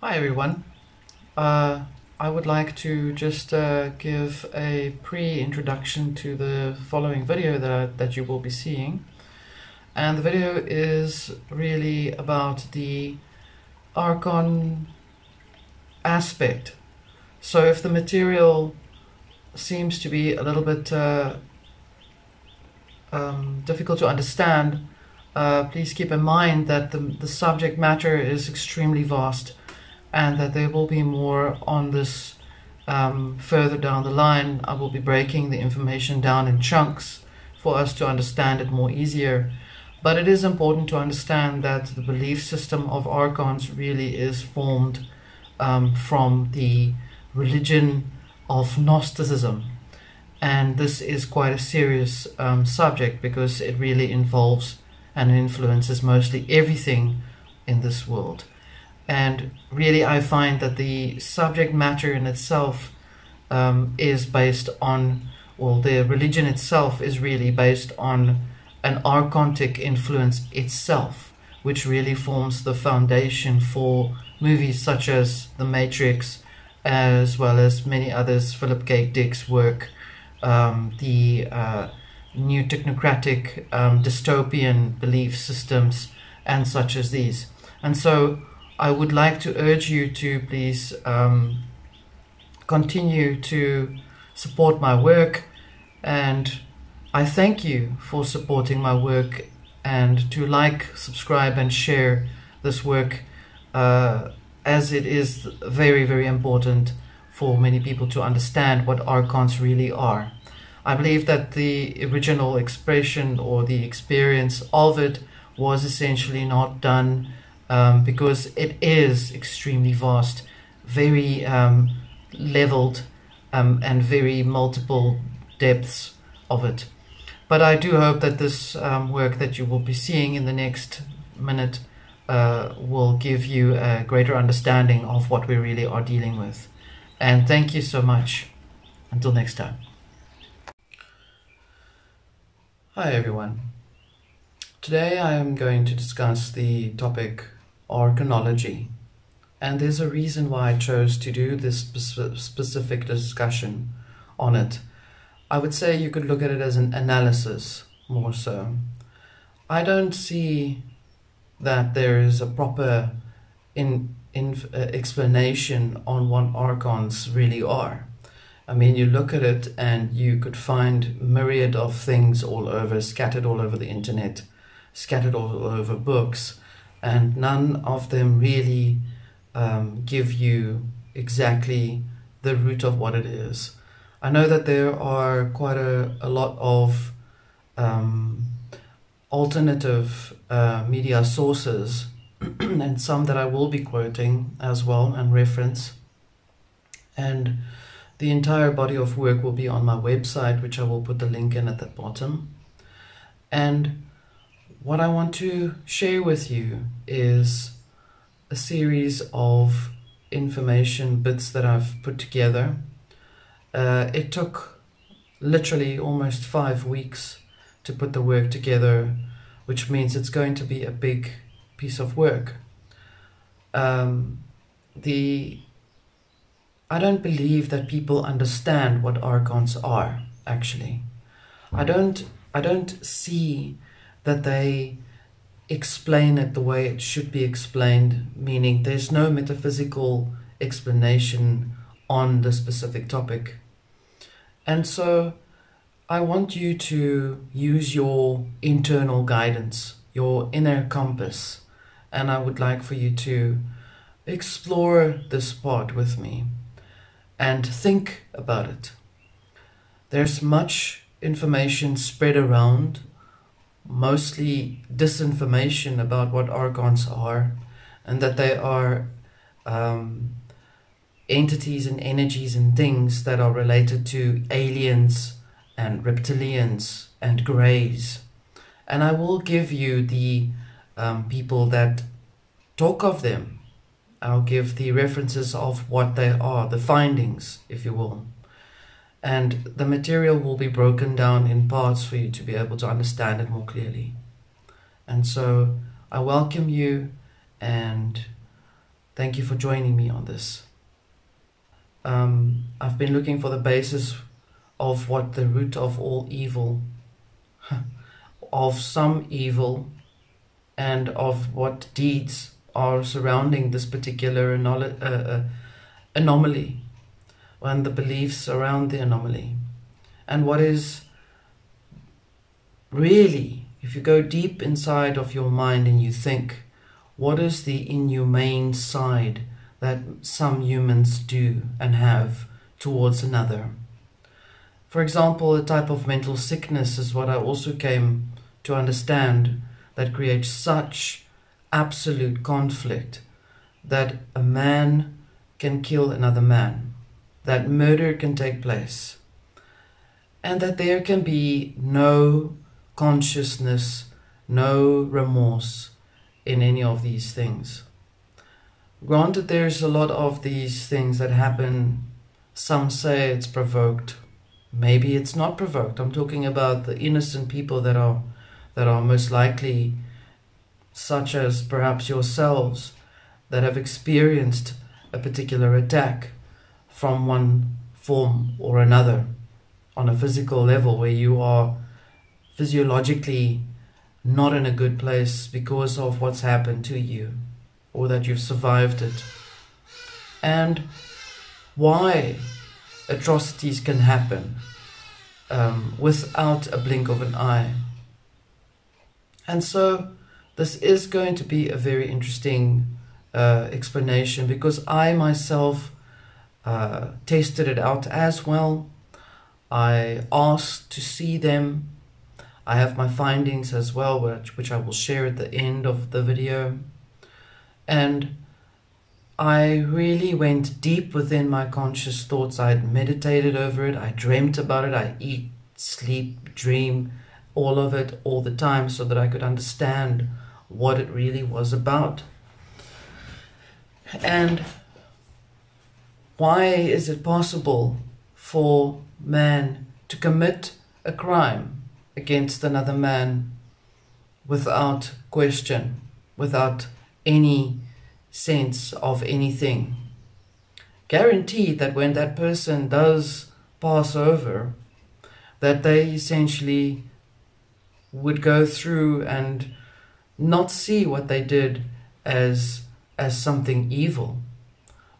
Hi everyone. Uh, I would like to just give a pre-introduction to the following video that you will be seeing. And the video is really about the Archon aspect. So if the material seems to be a little bit difficult to understand, please keep in mind that the subject matter is extremely vast, and that there will be more on this further down the line. I will be breaking the information down in chunks for us to understand it more easier. But it is important to understand that the belief system of Archons really is formed from the religion of Gnosticism. And this is quite a serious subject, because it really involves and influences mostly everything in this world. And really, I find that the subject matter in itself is based on, well, the religion itself is really based on an archontic influence itself, which really forms the foundation for movies such as The Matrix, as well as many others, Philip K. Dick's work, the new technocratic dystopian belief systems, and such as these. And so I would like to urge you to please continue to support my work, and I thank you for supporting my work, and to like, subscribe and share this work, as it is very, very important for many people to understand what Archons really are. I believe that the original expression or the experience of it was essentially not done because it is extremely vast, very leveled, and very multiple depths of it. But I do hope that this work that you will be seeing in the next minute will give you a greater understanding of what we really are dealing with. And thank you so much. Until next time. Hi everyone. Today I am going to discuss the topic Archonology, and there's a reason why I chose to do this specific discussion on it. I would say you could look at it as an analysis more so. I don't see that there is a proper explanation on what Archons really are. I mean, you look at it and you could find myriad of things all over, scattered all over the internet, scattered all over books, and none of them really give you exactly the root of what it is. I know that there are quite a lot of alternative media sources and some that I will be quoting as well and reference, and the entire body of work will be on my website, which I will put the link in at the bottom. And what I want to share with you is a series of information bits that I've put together. It took literally almost 5 weeks to put the work together, which means it's going to be a big piece of work. I don't believe that people understand what Archons are, actually. I don't see that they explain it the way it should be explained, meaning there's no metaphysical explanation on the specific topic. And so I want you to use your internal guidance, your inner compass, and I would like for you to explore this part with me and think about it. There's much information spread around, mostly disinformation about what Archons are, and that they are entities and energies and things that are related to aliens and reptilians and greys. And I will give you the people that talk of them. I'll give the references of what they are, the findings, if you will. And the material will be broken down in parts for you to be able to understand it more clearly. And so I welcome you, and Thank you for joining me on this. I've been looking for the basis of what the root of all evil, of some evil, and of what deeds are surrounding this particular anomaly, and the beliefs around the anomaly. And what is really, if you go deep inside of your mind and you think, what is the inhumane side that some humans do and have towards another? For example, a type of mental sickness is what I also came to understand that creates such absolute conflict that a man can kill another man, that murder can take place, and that there can be no consciousness, no remorse in any of these things. Granted, there's a lot of these things that happen. Some say it's provoked. Maybe it's not provoked. I'm talking about the innocent people that are most likely, such as perhaps yourselves, that have experienced a particular attack from one form or another on a physical level, where you are physiologically not in a good place because of what's happened to you, or that you've survived it. And why atrocities can happen without a blink of an eye. And so this is going to be a very interesting explanation, because I myself tested it out as well. I asked to see them. I have my findings as well, which I will share at the end of the video. And I really went deep within my conscious thoughts. I had meditated over it. I dreamt about it. I eat, sleep, dream, all of it, all the time, so that I could understand what it really was about. And why is it possible for man to commit a crime against another man without question, without any sense of anything? Guaranteed that when that person does pass over, that they essentially would go through and not see what they did as something evil,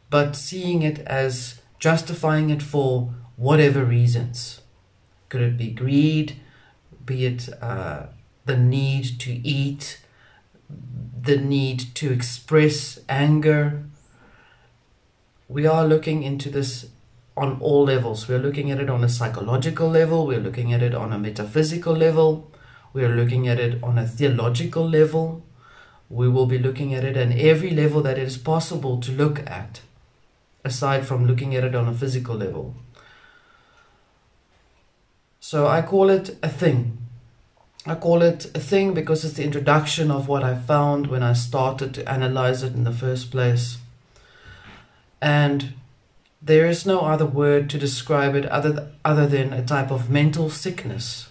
but seeing it as justifying it for whatever reasons. Could it be greed, be it the need to eat, the need to express anger? We are looking into this on all levels. We're looking at it on a psychological level, we're looking at it on a metaphysical level, we're looking at it on a theological level. We will be looking at it at every level that it is possible to look at, aside from looking at it on a physical level. So I call it a thing. I call it a thing because it's the introduction of what I found when I started to analyze it in the first place. And there is no other word to describe it other than a type of mental sickness,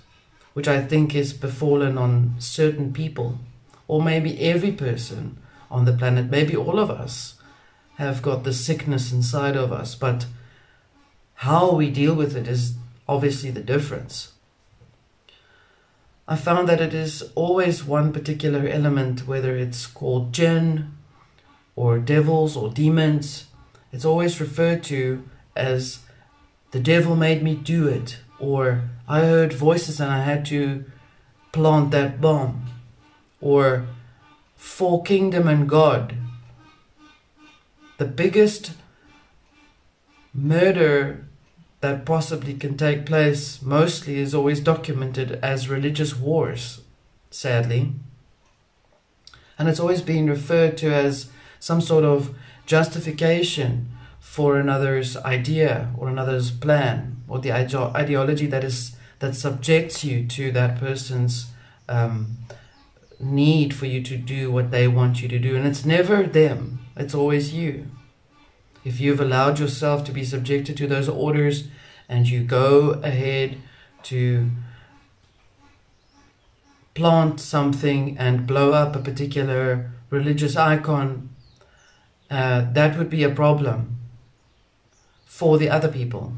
which I think is befallen on certain people, or maybe every person on the planet. Maybe all of us have got the sickness inside of us, but how we deal with it is obviously the difference. I found that it is always one particular element, whether it's called jinn or devils or demons. It's always referred to as the devil made me do it, or I heard voices and I had to plant that bomb, or for kingdom and God. The biggest murder that possibly can take place mostly is always documented as religious wars, sadly. And it's always been referred to as some sort of justification for another's idea or another's plan, or the ideology that subjects you to that person's need for you to do what they want you to do. And it's never them, it's always you. If you've allowed yourself to be subjected to those orders and you go ahead to plant something and blow up a particular religious icon, that would be a problem for the other people,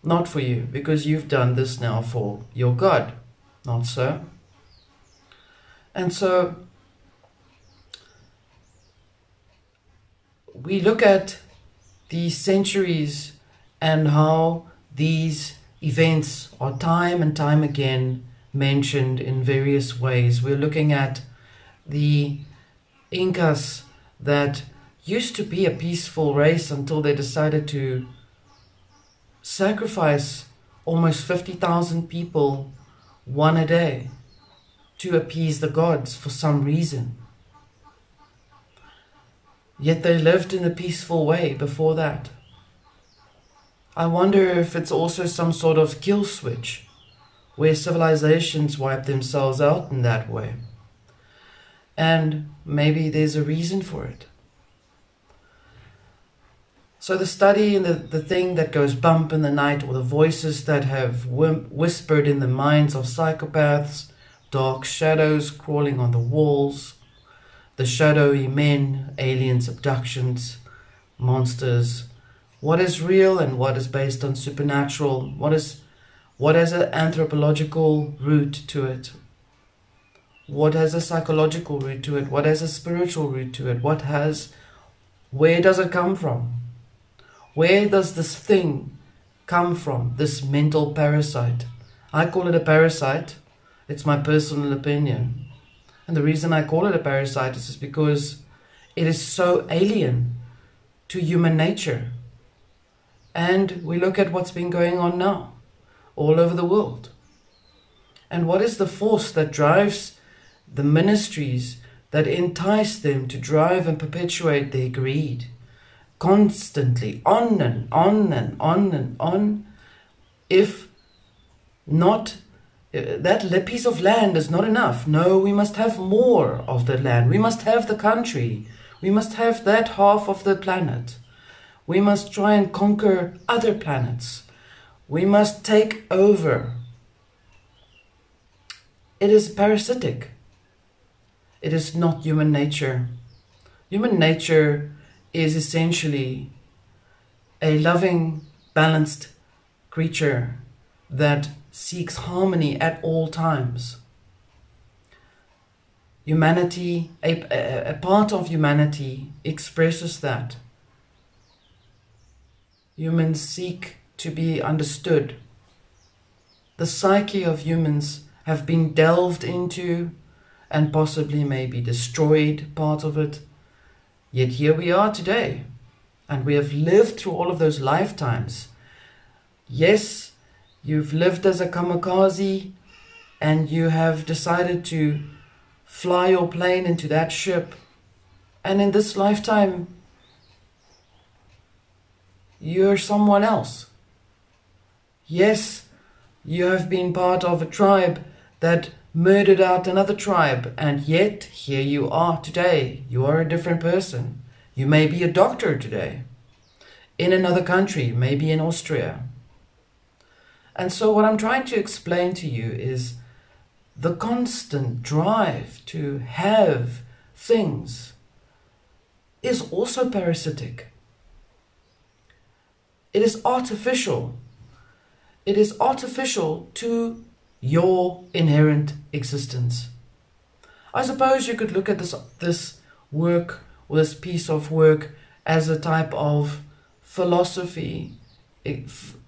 not for you, because you've done this now for your God, not so. And so we look at these centuries and how these events are time and time again mentioned in various ways. We're looking at the Incas that used to be a peaceful race until they decided to sacrifice almost 50,000 people one a day to appease the gods for some reason. Yet they lived in a peaceful way before that. I wonder if it's also some sort of kill switch where civilizations wipe themselves out in that way. And maybe there's a reason for it. So the study and the thing that goes bump in the night, or the voices that have whispered in the minds of psychopaths, dark shadows crawling on the walls, the shadowy men, aliens, abductions, monsters, what is real and what is based on supernatural, what has an anthropological root to it, what has a psychological root to it, what has a spiritual root to it, where does it come from? Where does this thing come from, this mental parasite? I call it a parasite. It's my personal opinion. And the reason I call it a parasite is just because it is so alien to human nature. And we look at what's been going on now, all over the world. And what is the force that drives the ministries, that entice them to drive and perpetuate their greed? Constantly, on and on and on and on. If not, that piece of land is not enough. No, we must have more of the land. We must have the country. We must have that half of the planet. We must try and conquer other planets. We must take over. It is parasitic. It is not human nature. Human nature is essentially a loving, balanced creature that seeks harmony at all times. Humanity, a part of humanity expresses that. Humans seek to be understood. The psyche of humans have been delved into and possibly maybe destroyed part of it. Yet here we are today, and we have lived through all of those lifetimes. Yes, you've lived as a kamikaze, and you have decided to fly your plane into that ship. And in this lifetime, you're someone else. Yes, you have been part of a tribe that murdered out another tribe, and yet here you are today. You are a different person. You may be a doctor today in another country, maybe in Austria. And so what I'm trying to explain to you is the constant drive to have things is also parasitic. It is artificial. It is artificial to your inherent existence. I suppose you could look at this work, or this piece of work, as a type of philosophy,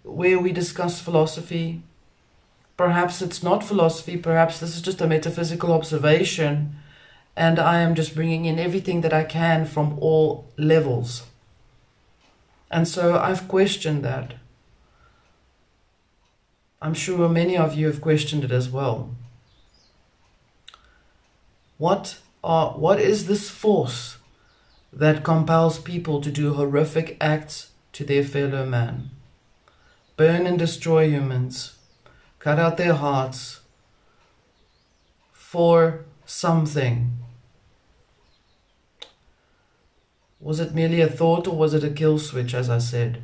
where we discuss philosophy. Perhaps it's not philosophy, perhaps this is just a metaphysical observation, and I am just bringing in everything that I can from all levels. And so I've questioned that. I'm sure many of you have questioned it as well. What is this force that compels people to do horrific acts to their fellow man? Burn and destroy humans, cut out their hearts for something. Was it merely a thought, or was it a kill switch, as I said?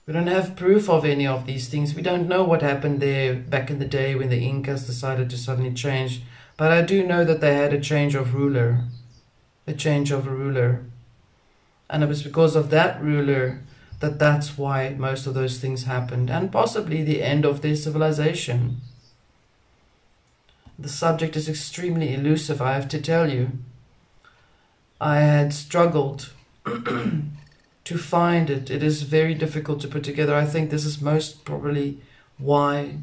We don't have proof of any of these things. We don't know what happened there back in the day when the Incas decided to suddenly change. But I do know that they had a change of ruler. A change of a ruler. And it was because of that ruler that's why most of those things happened, and possibly the end of their civilization. The subject is extremely elusive, I have to tell you. I had struggled to find it. It is very difficult to put together. I think this is most probably why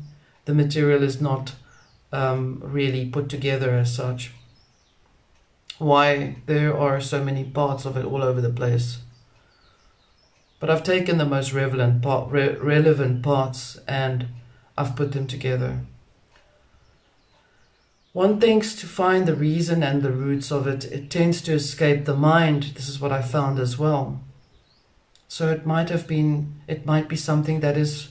the material is not really put together as such. Why there are so many parts of it all over the place. But I've taken the most relevant parts and I've put them together. One thinks to find the reason and the roots of it, it tends to escape the mind. This is what I found as well. So it might be something that is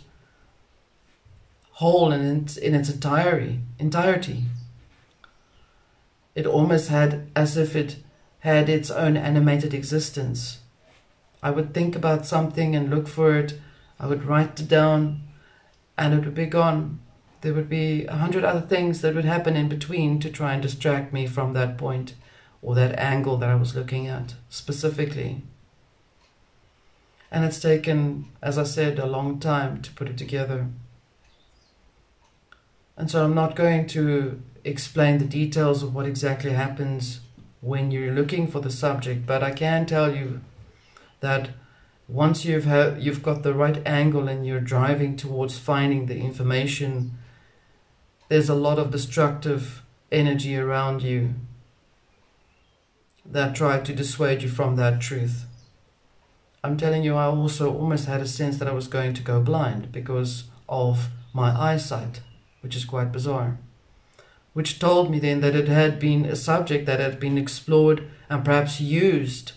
whole in its entirety. It almost had as if it had its own animated existence. I would think about something and look for it. I would write it down and it would be gone. There would be 100 other things that would happen in between to try and distract me from that point or that angle that I was looking at specifically. And it's taken, as I said, a long time to put it together. And so I'm not going to explain the details of what exactly happens when you're looking for the subject, but I can tell you that once you've got the right angle and you're driving towards finding the information, there's a lot of destructive energy around you that try to dissuade you from that truth. I'm telling you, I also almost had a sense that I was going to go blind because of my eyesight, which is quite bizarre, which told me then that it had been a subject that had been explored and perhaps used,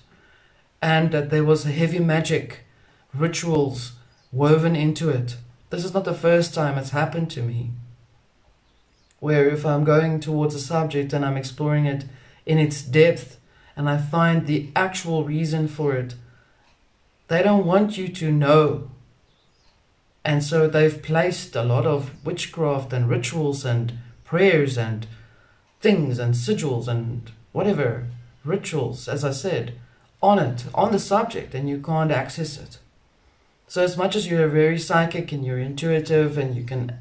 and that there was a heavy magic rituals woven into it. This is not the first time it's happened to me, where if I'm going towards a subject and I'm exploring it in its depth and I find the actual reason for it, they don't want you to know. And so they've placed a lot of witchcraft and rituals and prayers and things and sigils and whatever, rituals, as I said, on the subject, and you can't access it. So as much as you're very psychic and you're intuitive and you can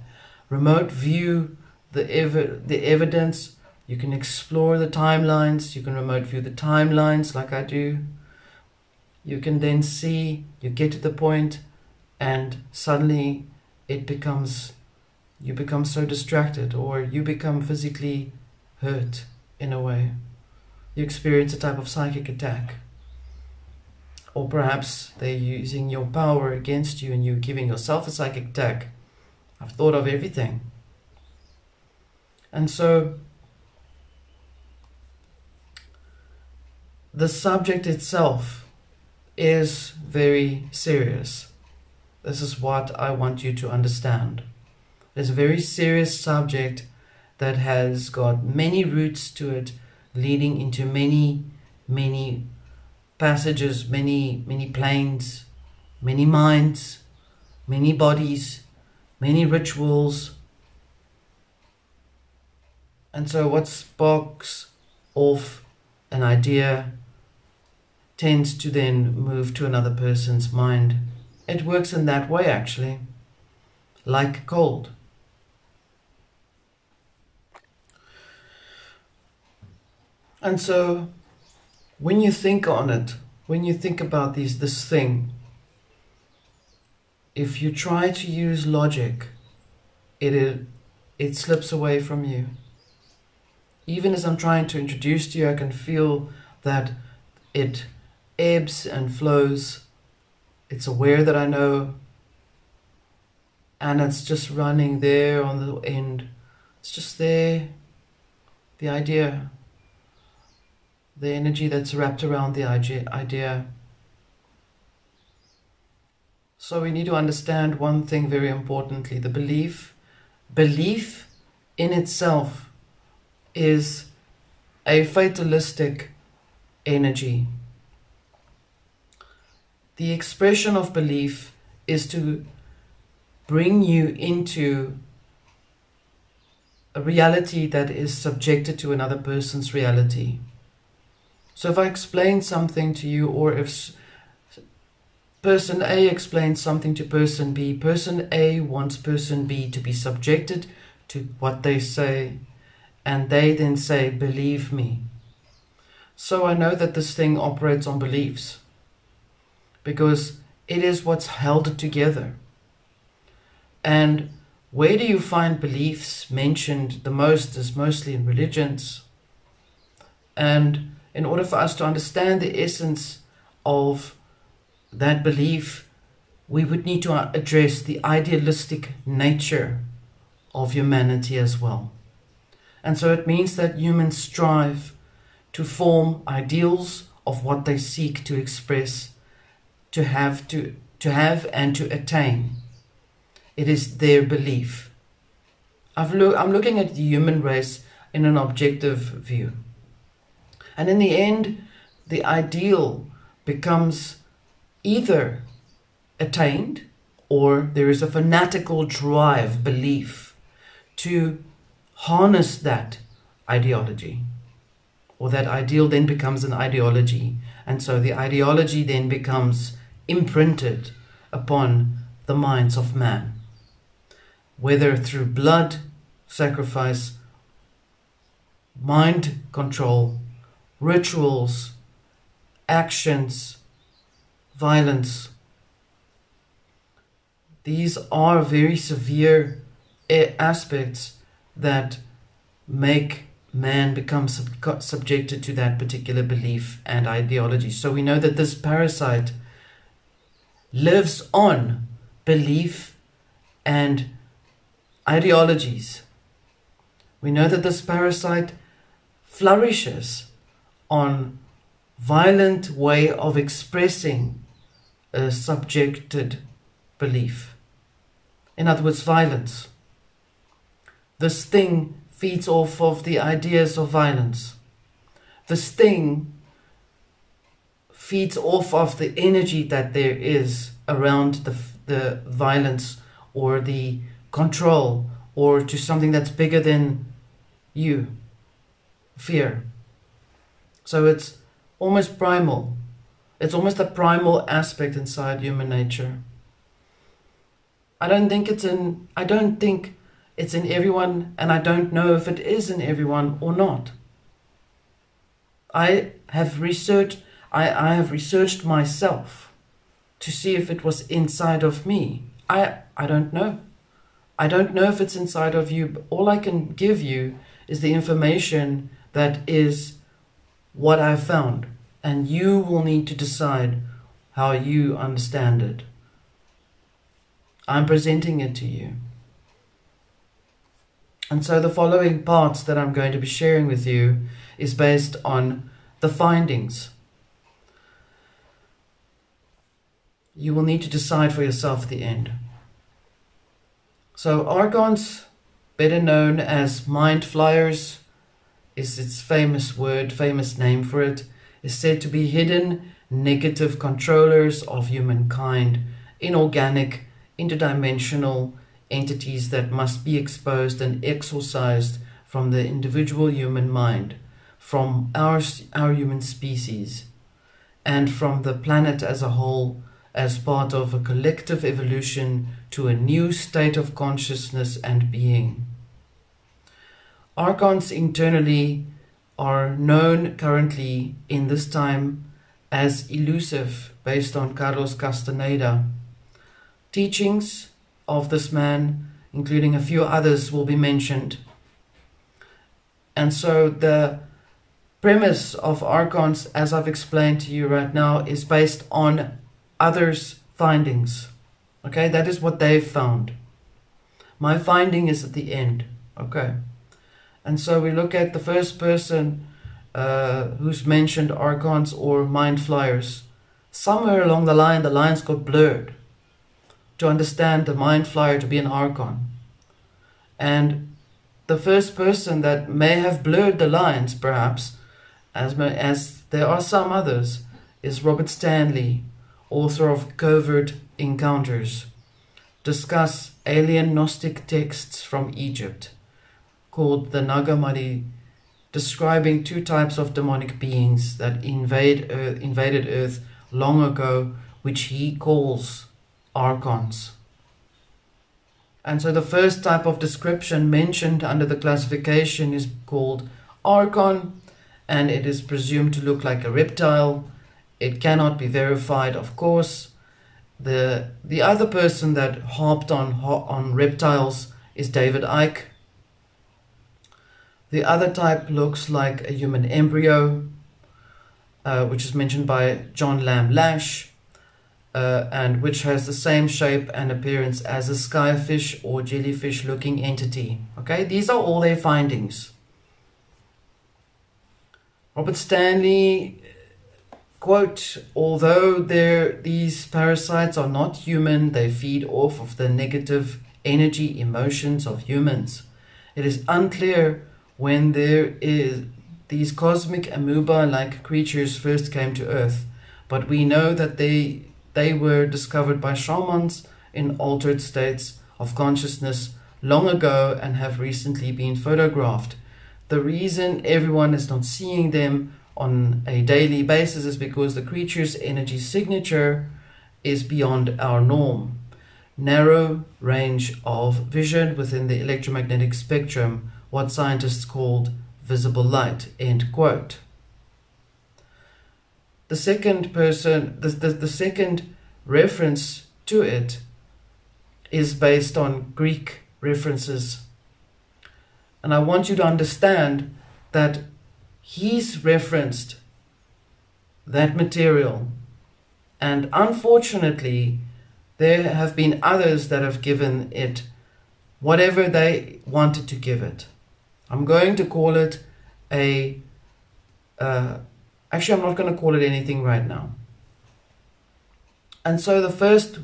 remote view the evidence, you can explore the timelines, you can remote view the timelines like I do, you can then see, you get to the point, and suddenly you become so distracted, or you become physically hurt in a way. You experience a type of psychic attack. Or perhaps they're using your power against you and you're giving yourself a psychic attack. I've thought of everything. And so the subject itself is very serious. This is what I want you to understand. It's a very serious subject that has got many roots to it, leading into many, many passages, many planes, many minds, many bodies, many rituals. And so what sparks off an idea tends to then move to another person's mind. It works in that way, actually, like cold. And so when you think on it, when you think about this thing, if you try to use logic, it slips away from you. Even as I'm trying to introduce to you, I can feel that it ebbs and flows. It's aware that I know, and it's just running there on the end. It's just there, the idea, the energy that's wrapped around the idea. So we need to understand one thing very importantly. The belief in itself is a fatalistic energy. The expression of belief is to bring you into a reality that is subjected to another person's reality. So if I explain something to you, or if person A explains something to person B. Person A wants person B to be subjected to what they say, and they then say, believe me. So I know that this thing operates on beliefs, because it is what's held it together. And where do you find beliefs mentioned the most is mostly in religions. And in order for us to understand the essence of that belief, we would need to address the idealistic nature of humanity as well. And so it means that humans strive to form ideals of what they seek to express, to have and to attain. It is their belief. I'm looking at the human race in an objective view. And in the end, the ideal becomes either attained, or there is a fanatical drive, belief, to harness that ideology. Or that ideal then becomes an ideology. And so the ideology then becomes imprinted upon the minds of man. Whether through blood, sacrifice, mind control, rituals, actions, violence. These are very severe aspects that make man become subjected to that particular belief and ideology. So we know that this parasite lives on belief and ideologies. We know that this parasite flourishes on violent way of expressing a subjected belief. In other words, violence. This thing feeds off of the ideas of violence. This thing feeds off of the energy that there is around the violence or the control, or to something that's bigger than you, fear. So it's almost primal. It's almost a primal aspect inside human nature. I don't think it's in everyone, and I don't know if it is in everyone or not. I have researched myself to see if it was inside of me. I don't know. I don't know if it's inside of you, but all I can give you is the information that is what I've found. And you will need to decide how you understand it. I'm presenting it to you. And so the following parts that I'm going to be sharing with you is based on the findings. You will need to decide for yourself at the end. So Archons, better known as mind flyers, is its famous name for it, is said to be hidden negative controllers of humankind, inorganic, interdimensional entities that must be exposed and exorcised from the individual human mind, from our human species, and from the planet as a whole, as part of a collective evolution to a new state of consciousness and being. Archons internally are known currently in this time as elusive, based on Carlos Castaneda. Teachings of this man, including a few others, will be mentioned. And so the premise of Archons, as I've explained to you right now, is based on others' findings. Okay, that is what they've found. My finding is at the end. Okay. And so we look at the first person who's mentioned Archons or mind flyers. Somewhere along the line, the lines got blurred to understand the mind flyer to be an Archon. And the first person that may have blurred the lines, perhaps, as there are some others, is Robert Stanley, author of Covert Encounters, discuss alien Gnostic texts from Egypt, called the Nag Hammadi, describing two types of demonic beings that invaded Earth long ago, which he calls Archons. And so the first type of description mentioned under the classification is called Archon, and it is presumed to look like a reptile. It cannot be verified, of course. The other person that harped on reptiles is David Icke. The other type looks like a human embryo, which is mentioned by John Lamb Lash, and which has the same shape and appearance as a skyfish or jellyfish looking entity. Okay, these are all their findings. Robert Stanley, quote, although these parasites are not human, they feed off of the negative energy emotions of humans. It is unclear when these cosmic amoeba-like creatures first came to Earth, but we know that they were discovered by shamans in altered states of consciousness long ago and have recently been photographed. The reason everyone is not seeing them on a daily basis is because the creature's energy signature is beyond our norm. Narrow range of vision within the electromagnetic spectrum, what scientists called visible light, end quote. The second reference to it is based on Greek references. And I want you to understand that he's referenced that material. And unfortunately, there have been others that have given it whatever they wanted to give it. I'm going to call it actually, I'm not going to call it anything right now. And so the first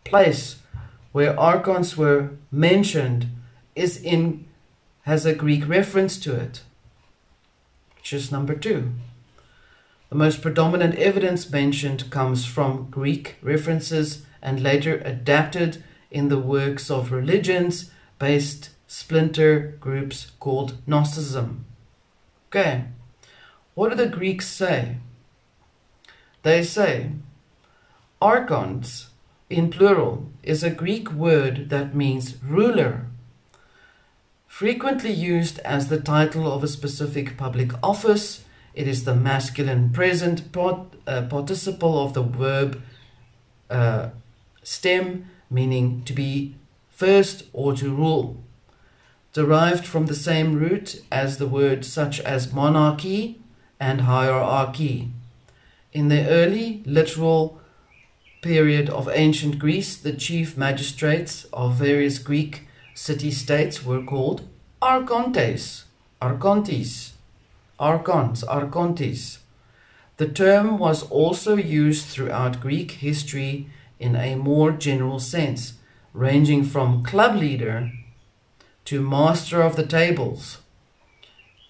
place where Archons were mentioned has a Greek reference to it, which is number 2. The most predominant evidence mentioned comes from Greek references and later adapted in the works of religions-based splinter groups called Gnosticism. Okay, what do the Greeks say? They say Archons, in plural, is a Greek word that means ruler, frequently used as the title of a specific public office. It is the masculine present participle of the verb stem, meaning to be first or to rule. Derived from the same root as the words such as monarchy and hierarchy. In the early literal period of ancient Greece, the chief magistrates of various Greek city-states were called archontes, archontes, archons, archontes. The term was also used throughout Greek history in a more general sense, ranging from club leader to master of the tables.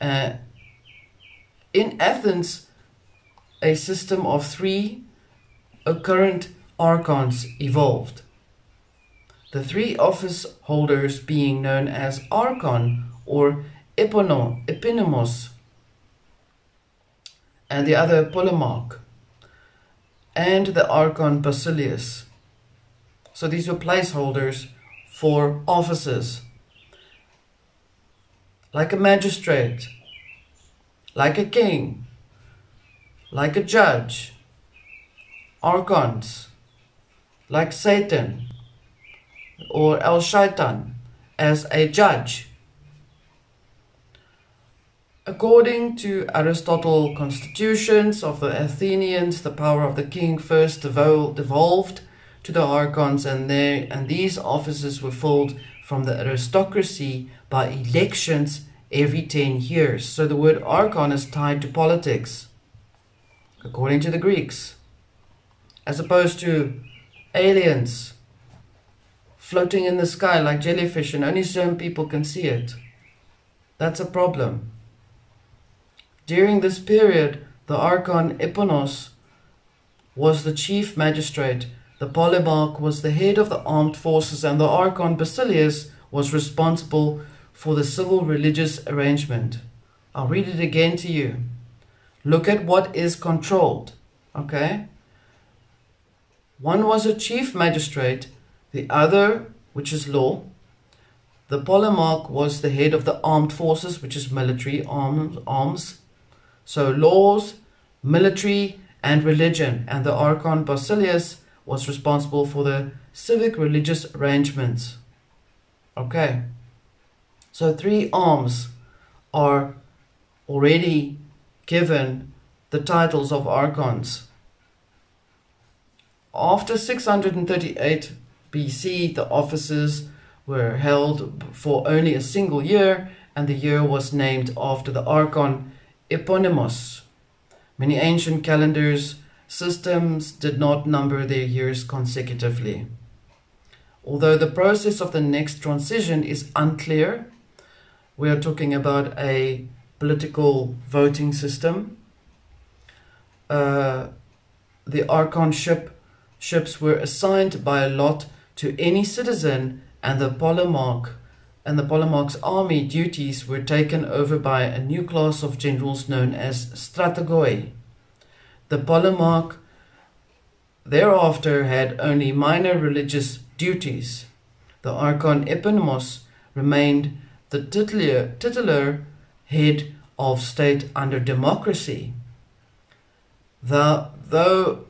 In Athens, a system of 3 current archons evolved. The 3 office holders being known as archon or eponymos, and the other polemarch, and the archon basileus. So these were placeholders for offices, like a magistrate, like a king, like a judge, archons, like Satan or El Shaitan as a judge. According to Aristotle's constitutions of the Athenians, the power of the king first devolved to the archons, and these offices were filled from the aristocracy by elections every 10 years. So the word archon is tied to politics, according to the Greeks, as opposed to aliens floating in the sky like jellyfish and only certain people can see it. That's a problem. During this period, the archon Eponos was the chief magistrate, the polemarch was the head of the armed forces, and the archon Basileus was responsible for the civil religious arrangement. I'll read it again to you. Look at what is controlled, okay? One was a chief magistrate, the other, which is law. The polemarch was the head of the armed forces, which is military arms. So laws, military, and religion. And the Archon Basilius was responsible for the civic religious arrangements. Okay. So 3 arms are already given the titles of Archons. After 638 BC, the offices were held for only a single year, and the year was named after the Archon Eponymos. Many ancient calendars systems did not number their years consecutively. Although the process of the next transition is unclear, we are talking about a political voting system. The archonships were assigned by lot to any citizen, and the polemarch's army duties were taken over by a new class of generals known as strategoi. The polemarch thereafter had only minor religious duties. The Archon Eponymos remained the titular head of state under democracy. Though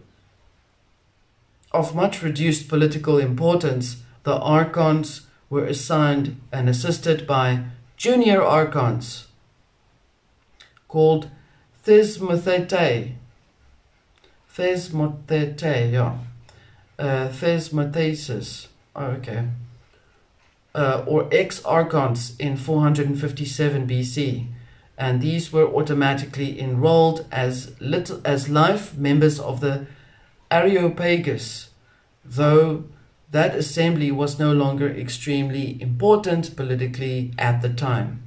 of much reduced political importance, the Archons were assigned and assisted by junior Archons called Thesmothetes. Thesmothesis. Or ex-Archons in 457 BC, and these were automatically enrolled as life members of the Areopagus, though that assembly was no longer extremely important politically at the time.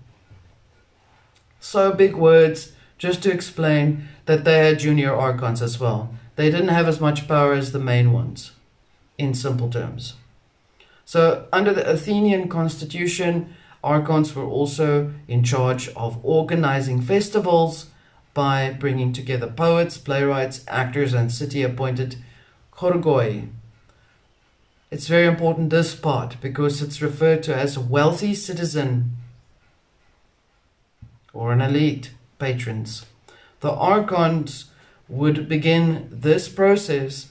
So big words just to explain that they had junior Archons as well. They didn't have as much power as the main ones, in simple terms. So under the Athenian constitution, Archons were also in charge of organizing festivals by bringing together poets, playwrights, actors, and city-appointed chorgoi. It's very important, this part, because it's referred to as a wealthy citizen or an elite patrons. The Archons would begin this process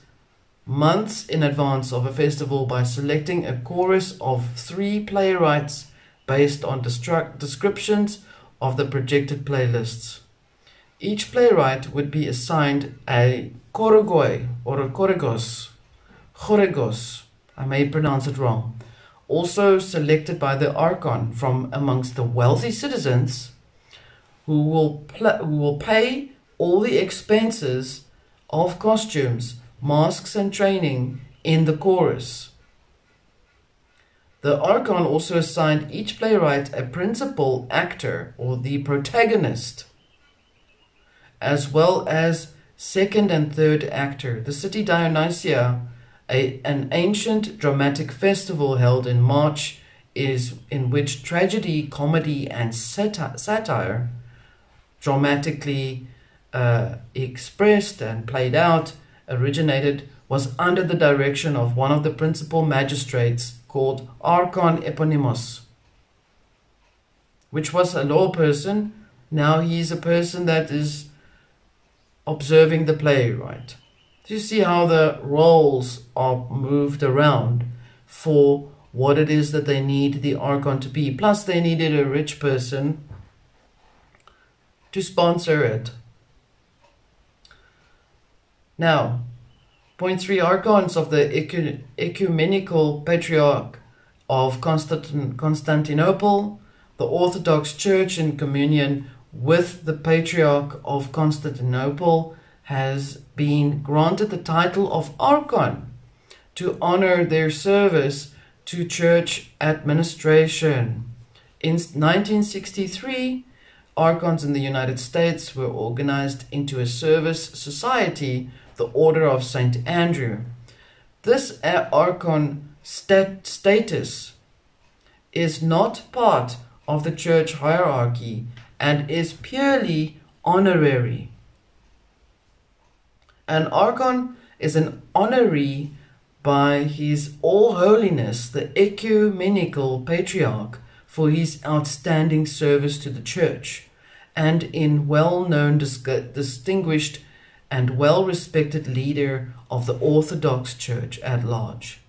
months in advance of a festival by selecting a chorus of 3 playwrights based on descriptions of the projected playlists. Each playwright would be assigned a chorgoi or a choregos, I may pronounce it wrong, also selected by the Archon from amongst the wealthy citizens, who will pay all the expenses of costumes, masks, and training in the chorus. The Archon also assigned each playwright a principal actor, or the protagonist, as well as second and third actor. The city Dionysia, an ancient dramatic festival held in March, is in which tragedy, comedy, and satire, dramatically expressed and played out, originated, was under the direction of one of the principal magistrates called Archon Eponymos, which was a law person. Now he's a person that is observing the playwright. Do you see how the roles are moved around for what it is that they need the Archon to be? Plus they needed a rich person to sponsor it. Now, point 3, Archons of the Ecumenical Patriarch of Constantinople, the Orthodox Church in communion with the Patriarch of Constantinople, has been granted the title of Archon to honor their service to church administration. In 1963, Archons in the United States were organized into a service society, the Order of St. Andrew. This Archon status is not part of the church hierarchy and is purely honorary. An Archon is an honorary by His All Holiness, the Ecumenical Patriarch, for his outstanding service to the Church, and in well-known, distinguished, and well-respected leader of the Orthodox Church at large.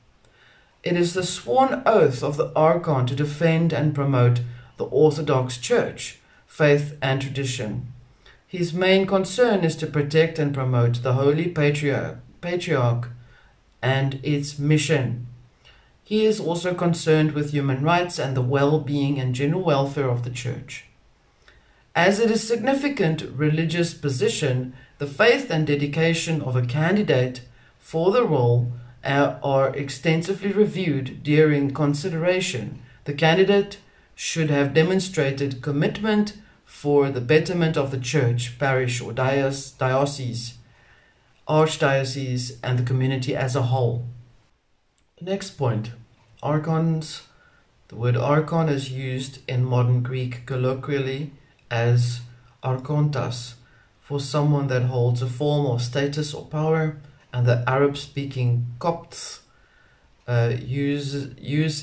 It is the sworn oath of the Archon to defend and promote the Orthodox Church, faith and tradition. His main concern is to protect and promote the Holy Patriarch and its mission. He is also concerned with human rights and the well-being and general welfare of the Church. As it is a significant religious position, the faith and dedication of a candidate for the role are extensively reviewed during consideration. The candidate should have demonstrated commitment for the betterment of the church, parish or diocese, archdiocese, and the community as a whole. Next point, archons. The word archon is used in modern Greek colloquially as archontas for someone that holds a form of status or power, and the Arab-speaking Copts use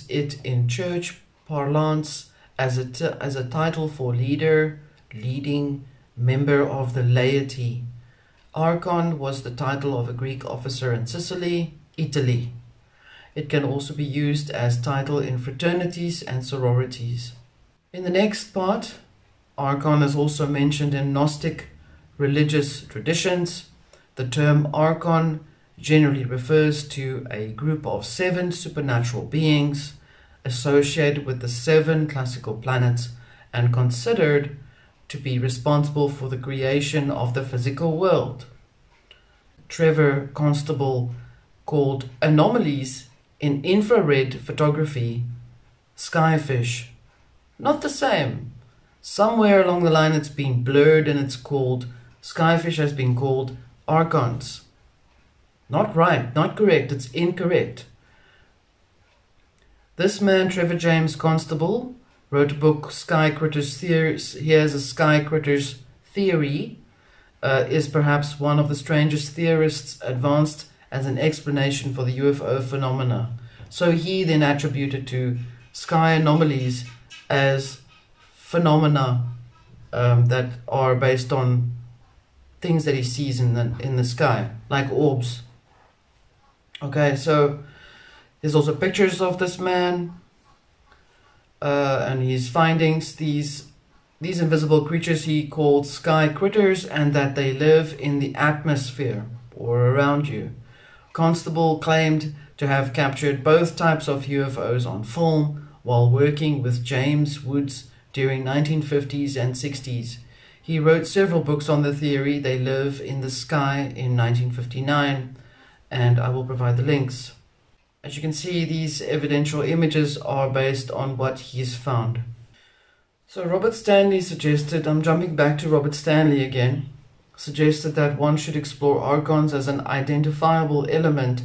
it in church parlance as a title for leader, leading, member of the laity. Archon was the title of a Greek officer in Sicily, Italy. It can also be used as title in fraternities and sororities. In the next part, Archon is also mentioned in Gnostic religious traditions. The term Archon generally refers to a group of 7 supernatural beings associated with the 7 classical planets and considered to be responsible for the creation of the physical world. Trevor Constable called anomalies in infrared photography skyfish. Not the same. Somewhere along the line it's been blurred and it's called, skyfish has been called archons. Not right, not correct, it's incorrect. This man, Trevor James Constable, wrote a book, Sky Critters Theory. He has a Sky Critters Theory, is perhaps one of the strangest theorists advanced as an explanation for the UFO phenomena. So he then attributed to sky anomalies as phenomena that are based on things that he sees in the sky, like orbs. Okay, so there's also pictures of this man and his findings. These invisible creatures he called sky critters, and that they live in the atmosphere or around you. Constable claimed to have captured both types of UFOs on film while working with James Woods during 1950s and 60s. He wrote several books on the theory. They live in the sky in 1959, and I will provide the links. As you can see, these evidential images are based on what he's found. So Robert Stanley suggested, I'm jumping back to Robert Stanley again, suggested that one should explore archons as an identifiable element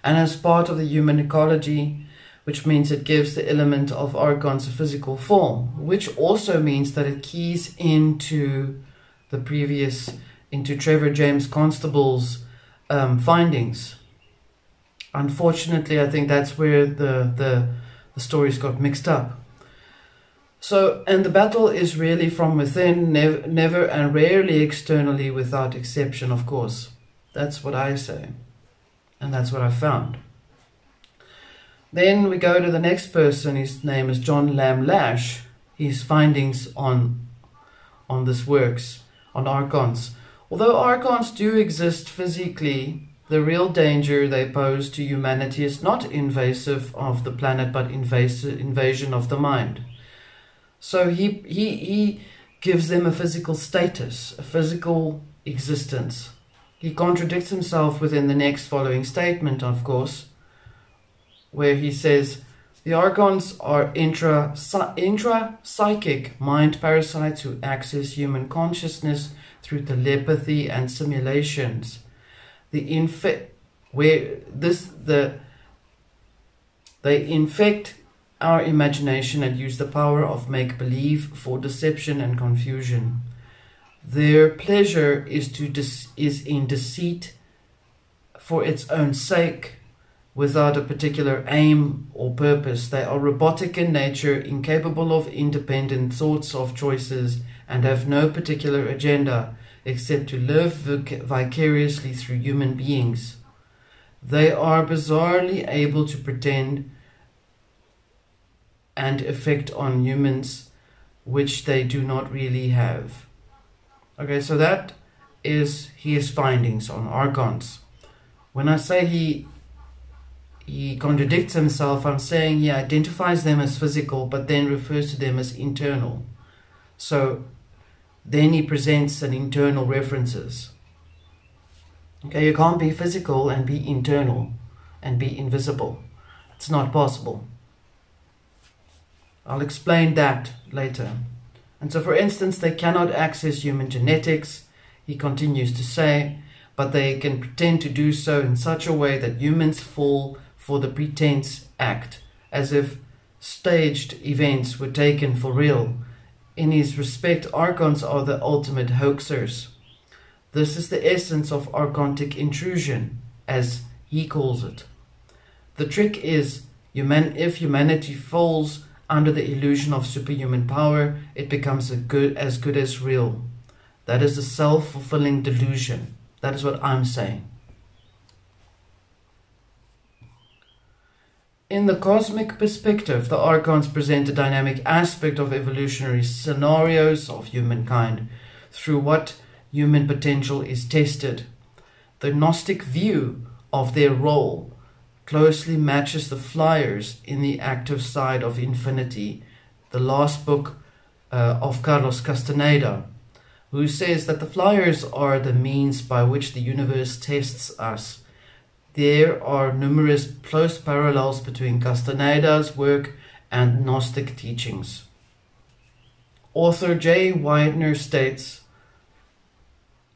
and as part of the human ecology, which means it gives the element of archons a physical form, which also means that it keys into Trevor James Constable's findings. Unfortunately, I think that's where the stories got mixed up. So, and the battle is really from within, never and rarely externally, without exception, of course. That's what I say. And that's what I found. Then we go to the next person. His name is John Lamb Lash. His findings on this works, on archons. Although archons do exist physically, the real danger they pose to humanity is not invasive of the planet, but invasion of the mind. So he gives them a physical status, a physical existence. He contradicts himself within the next following statement, of course, where he says, the archons are intra-psychic mind parasites who access human consciousness through telepathy and simulations. They infect our imagination and use the power of make-believe for deception and confusion. Their pleasure is in deceit for its own sake, without a particular aim or purpose. They are robotic in nature, incapable of independent thoughts of choices, and have no particular agenda except to live vicariously through human beings. They are bizarrely able to pretend and effect on humans which they do not really have. Okay, so that is his findings on Archons. When I say he contradicts himself, I'm saying he identifies them as physical but then refers to them as internal. So then he presents an internal references. Okay, you can't be physical and be internal and be invisible. It's not possible. I'll explain that later. And so, for instance, they cannot access human genetics, he continues to say, but they can pretend to do so in such a way that humans fall for the pretense act, as if staged events were taken for real. In his respect, Archons are the ultimate hoaxers. This is the essence of archontic intrusion, as he calls it. The trick is, if humanity falls under the illusion of superhuman power, it becomes as good as real. That is a self-fulfilling delusion. That is what I'm saying. In the cosmic perspective, the Archons present a dynamic aspect of evolutionary scenarios of humankind through what human potential is tested. The Gnostic view of their role closely matches the Flyers in the active side of infinity, the last book of Carlos Castaneda, who says that the Flyers are the means by which the universe tests us. There are numerous close parallels between Castaneda's work and Gnostic teachings. Author J. Widener states,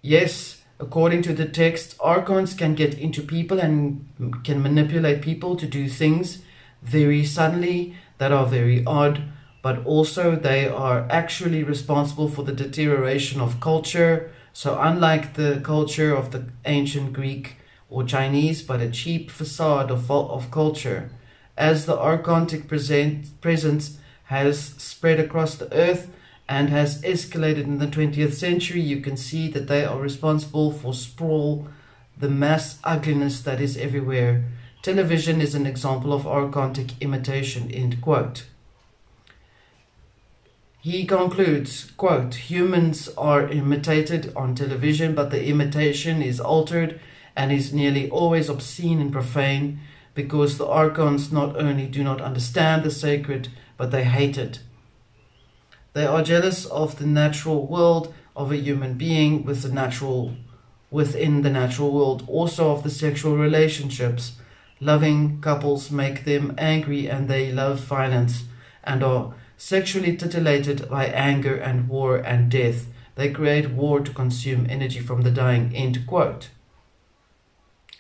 yes, according to the text, Archons can get into people and can manipulate people to do things very suddenly that are very odd, but also they are actually responsible for the deterioration of culture. So unlike the culture of the ancient Greek or Chinese, but a cheap facade of culture, as the archontic presence has spread across the earth and has escalated in the 20th century, you can see that they are responsible for sprawl, the mass ugliness that is everywhere. Television is an example of archontic imitation, end quote. He concludes, quote, humans are imitated on television, but the imitation is altered and is nearly always obscene and profane, because the Archons not only do not understand the sacred, but they hate it. They are jealous of the natural world of a human being within the natural world, also of the sexual relationships. Loving couples make them angry and they love violence and are sexually titillated by anger and war and death. They create war to consume energy from the dying, end quote.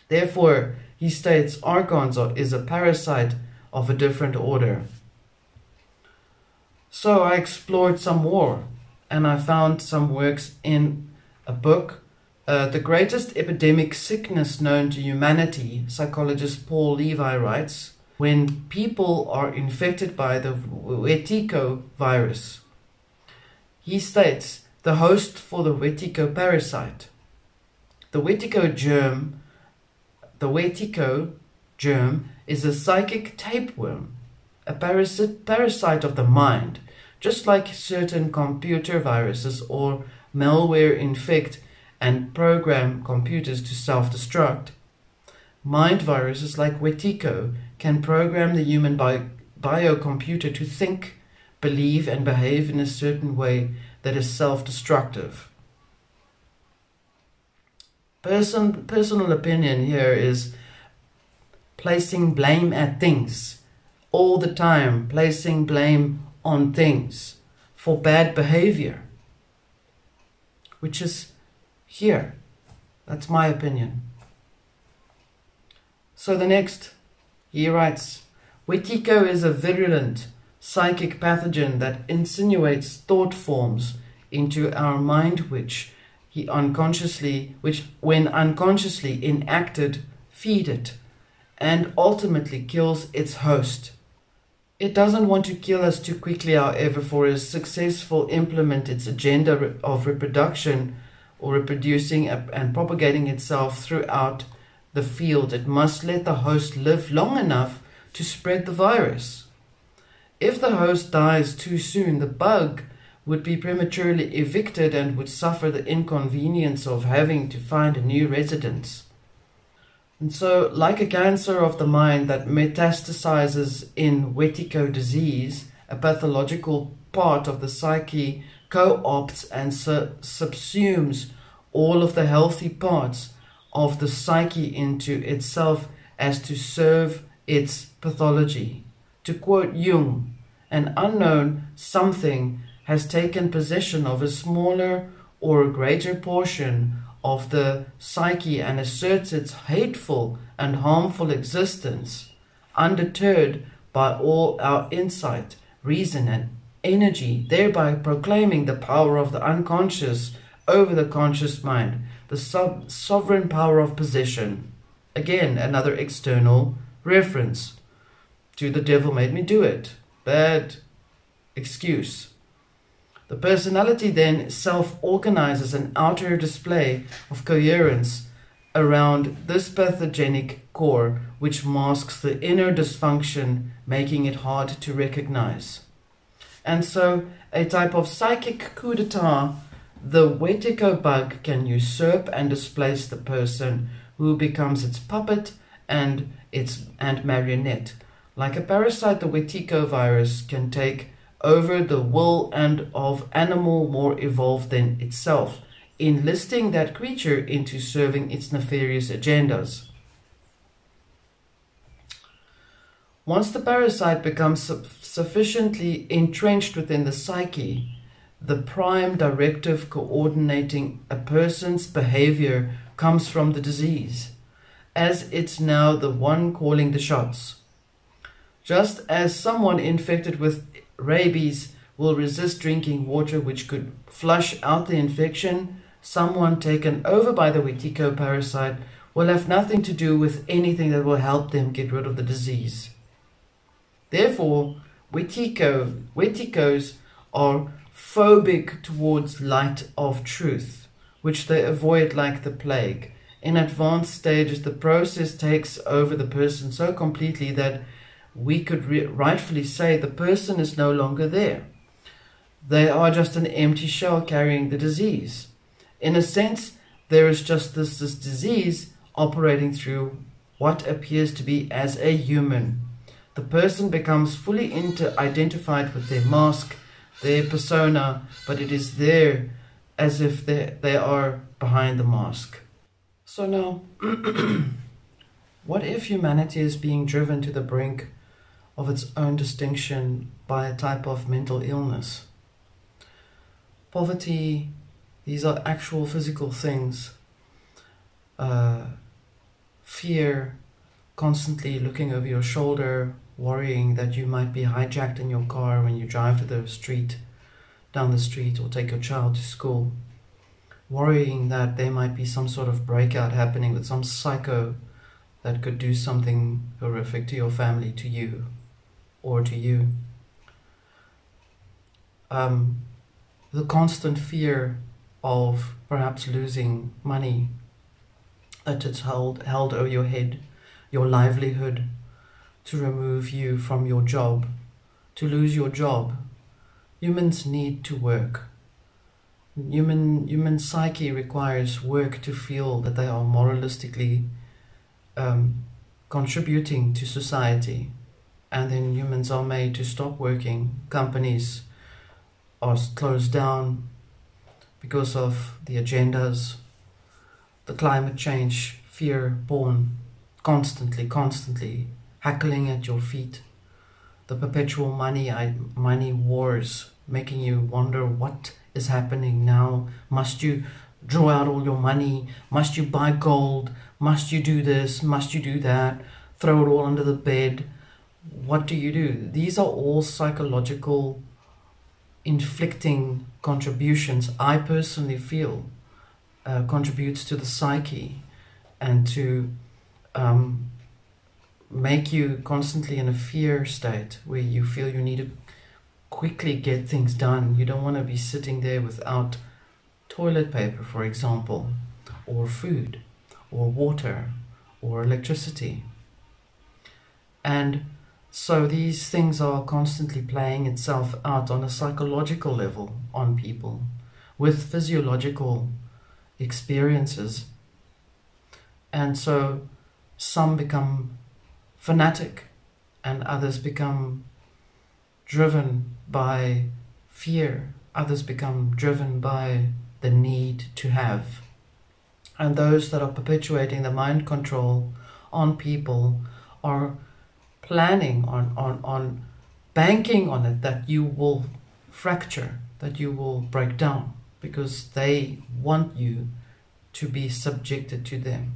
Therefore, he states Archons is a parasite of a different order. So I explored some more, and I found some works in a book, The Greatest Epidemic Sickness Known to Humanity, psychologist Paul Levi writes, when people are infected by the Wetiko virus. He states, the host for the Wetiko parasite. The Wetiko germ is a psychic tapeworm, a parasite of the mind, just like certain computer viruses or malware infect and program computers to self-destruct. Mind viruses like Wetiko can program the human biocomputer to think, believe, and behave in a certain way that is self-destructive. Personal opinion here is placing blame at things, all the time placing blame on things for bad behavior, which is here. That's my opinion. So the next, he writes, Wetiko is a virulent psychic pathogen that insinuates thought forms into our mind which when unconsciously enacted, feed it and ultimately kills its host. It doesn't want to kill us too quickly, however, for a successful implement its agenda of reproduction or reproducing and propagating itself throughout the field. It must let the host live long enough to spread the virus. If the host dies too soon, the bug would be prematurely evicted and would suffer the inconvenience of having to find a new residence. And so, like a cancer of the mind that metastasizes in wetico disease, a pathological part of the psyche co-opts and subsumes all of the healthy parts of the psyche into itself as to serve its pathology. To quote Jung, an unknown something has taken possession of a smaller or greater portion of the psyche and asserts its hateful and harmful existence, undeterred by all our insight, reason, and energy, thereby proclaiming the power of the unconscious over the conscious mind, the sovereign power of possession. Again, another external reference to the devil made me do it. Bad excuse. The personality then self-organizes an outer display of coherence around this pathogenic core, which masks the inner dysfunction, making it hard to recognize. And so, a type of psychic coup d'etat, the wetico bug can usurp and displace the person who becomes its puppet and marionette. Like a parasite, the wetico virus can take over the will and of animal more evolved than itself, enlisting that creature into serving its nefarious agendas. Once the parasite becomes sufficiently entrenched within the psyche, the prime directive coordinating a person's behavior comes from the disease, as it's now the one calling the shots. Just as someone infected with rabies will resist drinking water which could flush out the infection, someone taken over by the wetico parasite will have nothing to do with anything that will help them get rid of the disease. Therefore, weticos are phobic towards light of truth, which they avoid like the plague. In advanced stages, the process takes over the person so completely that we could rightfully say the person is no longer there. They are just an empty shell carrying the disease. In a sense, there is just this disease operating through what appears to be as a human. The person becomes fully identified with their mask, their persona, but it is there as if they are behind the mask. So now, what if humanity is being driven to the brink of its own distinction by a type of mental illness? Poverty, these are actual physical things. Fear, constantly looking over your shoulder, worrying that you might be hijacked in your car when you drive to the street, down the street, or take your child to school. Worrying that there might be some sort of breakout happening with some psycho that could do something horrific to your family, to you, or to you. The constant fear of perhaps losing money that it's held over your head, your livelihood, to remove you from your job, to lose your job. Humans need to work. Human psyche requires work to feel that they are moralistically contributing to society. And then humans are made to stop working. Companies are closed down because of the agendas, the climate change, fear born constantly hackling at your feet, the perpetual money wars, making you wonder what is happening now. Must you draw out all your money? Must you buy gold? Must you do this? Must you do that? Throw it all under the bed? What do you do? These are all psychological inflicting contributions I personally feel contributes to the psyche and to make you constantly in a fear state where you feel you need to quickly get things done. You don't want to be sitting there without toilet paper, for example, or food, or water, or electricity. And so these things are constantly playing itself out on a psychological level on people with physiological experiences. And so some become fanatic and others become driven by fear. Others become driven by the need to have. And those that are perpetuating the mind control on people are planning on banking on it that you will fracture, that you will break down, because they want you to be subjected to them.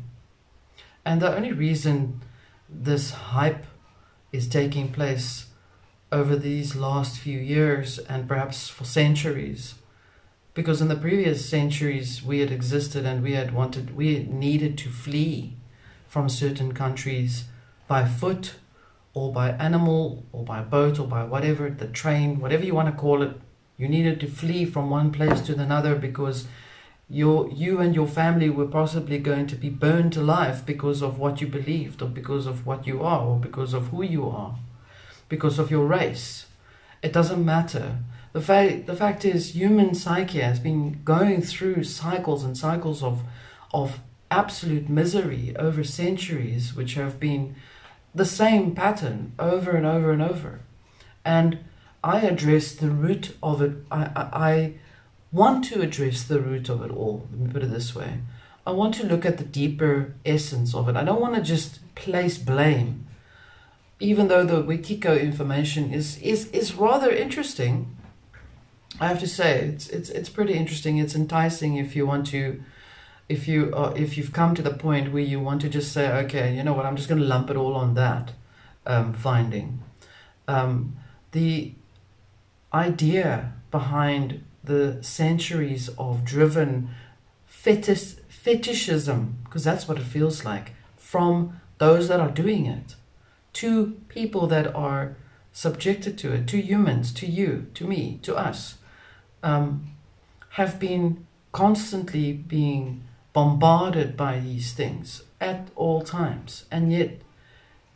And the only reason this hype is taking place over these last few years and perhaps for centuries, because in the previous centuries we had existed and we needed to flee from certain countries by foot or by animal or by boat or by whatever, the train, whatever you want to call it. You needed to flee from one place to another because you and your family were possibly going to be burned alive because of what you believed, or because of what you are, or because of who you are, because of your race. It doesn't matter. The fact is, human psyche has been going through cycles and cycles of absolute misery over centuries, which have been the same pattern over and over and over. And I address the root of it. I want to address the root of it all. Let me put it this way. I want to look at the deeper essence of it. I don't want to just place blame, even though the Wikiko information is rather interesting. I have to say, it's pretty interesting. It's enticing if you want to, if you've come to the point where you want to just say, okay, you know what, I'm just going to lump it all on that finding. The idea behind the centuries of driven fetishism, because that's what it feels like, from those that are doing it, to people that are subjected to it, to humans, to you, to me, to us, have been constantly being bombarded by these things at all times. And yet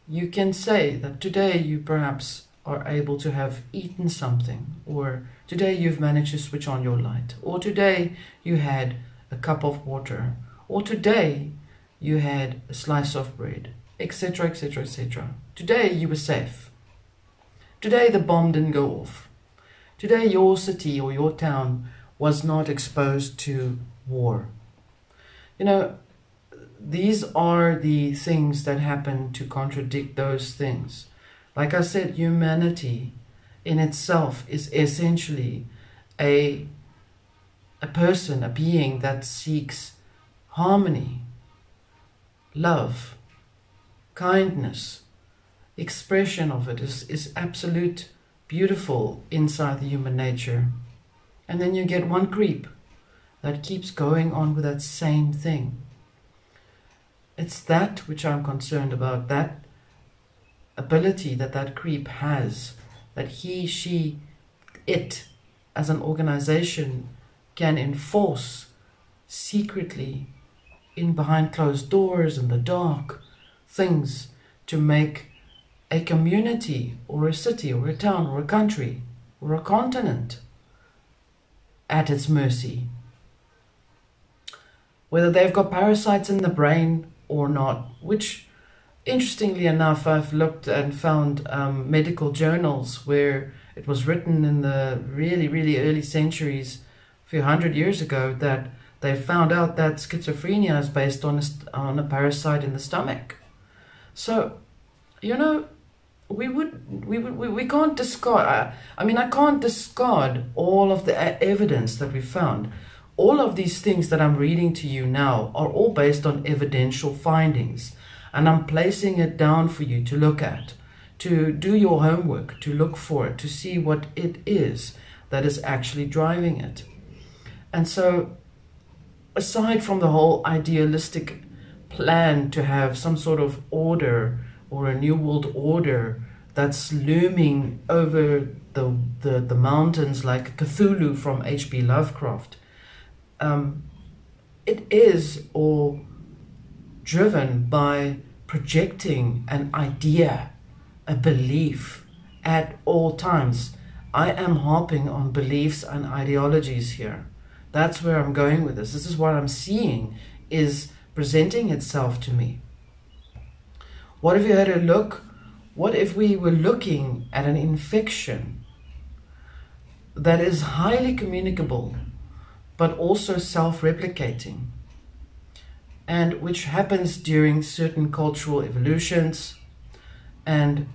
you can say that today you perhaps are able to have eaten something, or today you've managed to switch on your light, or today you had a cup of water, or today you had a slice of bread, etc., etc., etc. Today you were safe. Today the bomb didn't go off. Today your city or your town was not exposed to war. You know, these are the things that happen to contradict those things. Like I said, humanity in itself is essentially a person, a being that seeks harmony, love, kindness. Expression of it is absolute beautiful inside the human nature. And then you get one creep that keeps going on with that same thing. It's that which I'm concerned about, that ability that creep has, that he, she, it, as an organization, can enforce secretly in behind closed doors in the dark things to make a community or a city or a town or a country or a continent at its mercy. Whether they've got parasites in the brain or not, which interestingly enough, I've looked and found medical journals where it was written in the really, really early centuries, a few hundred years ago, that they found out that schizophrenia is based on a parasite in the stomach. So, you know, we can't discard. I can't discard all of the evidence that we found. All of these things that I'm reading to you now are all based on evidential findings. And I'm placing it down for you to look at, to do your homework, to look for it, to see what it is that is actually driving it. And so, aside from the whole idealistic plan to have some sort of order or a new world order that's looming over the mountains like Cthulhu from H.P. Lovecraft. It is all driven by projecting an idea, a belief at all times. I am harping on beliefs and ideologies here. That's where I'm going with this. This is what I'm seeing is presenting itself to me. What if you had a look? What if we were looking at an infection that is highly communicable, but also self-replicating, and which happens during certain cultural evolutions, and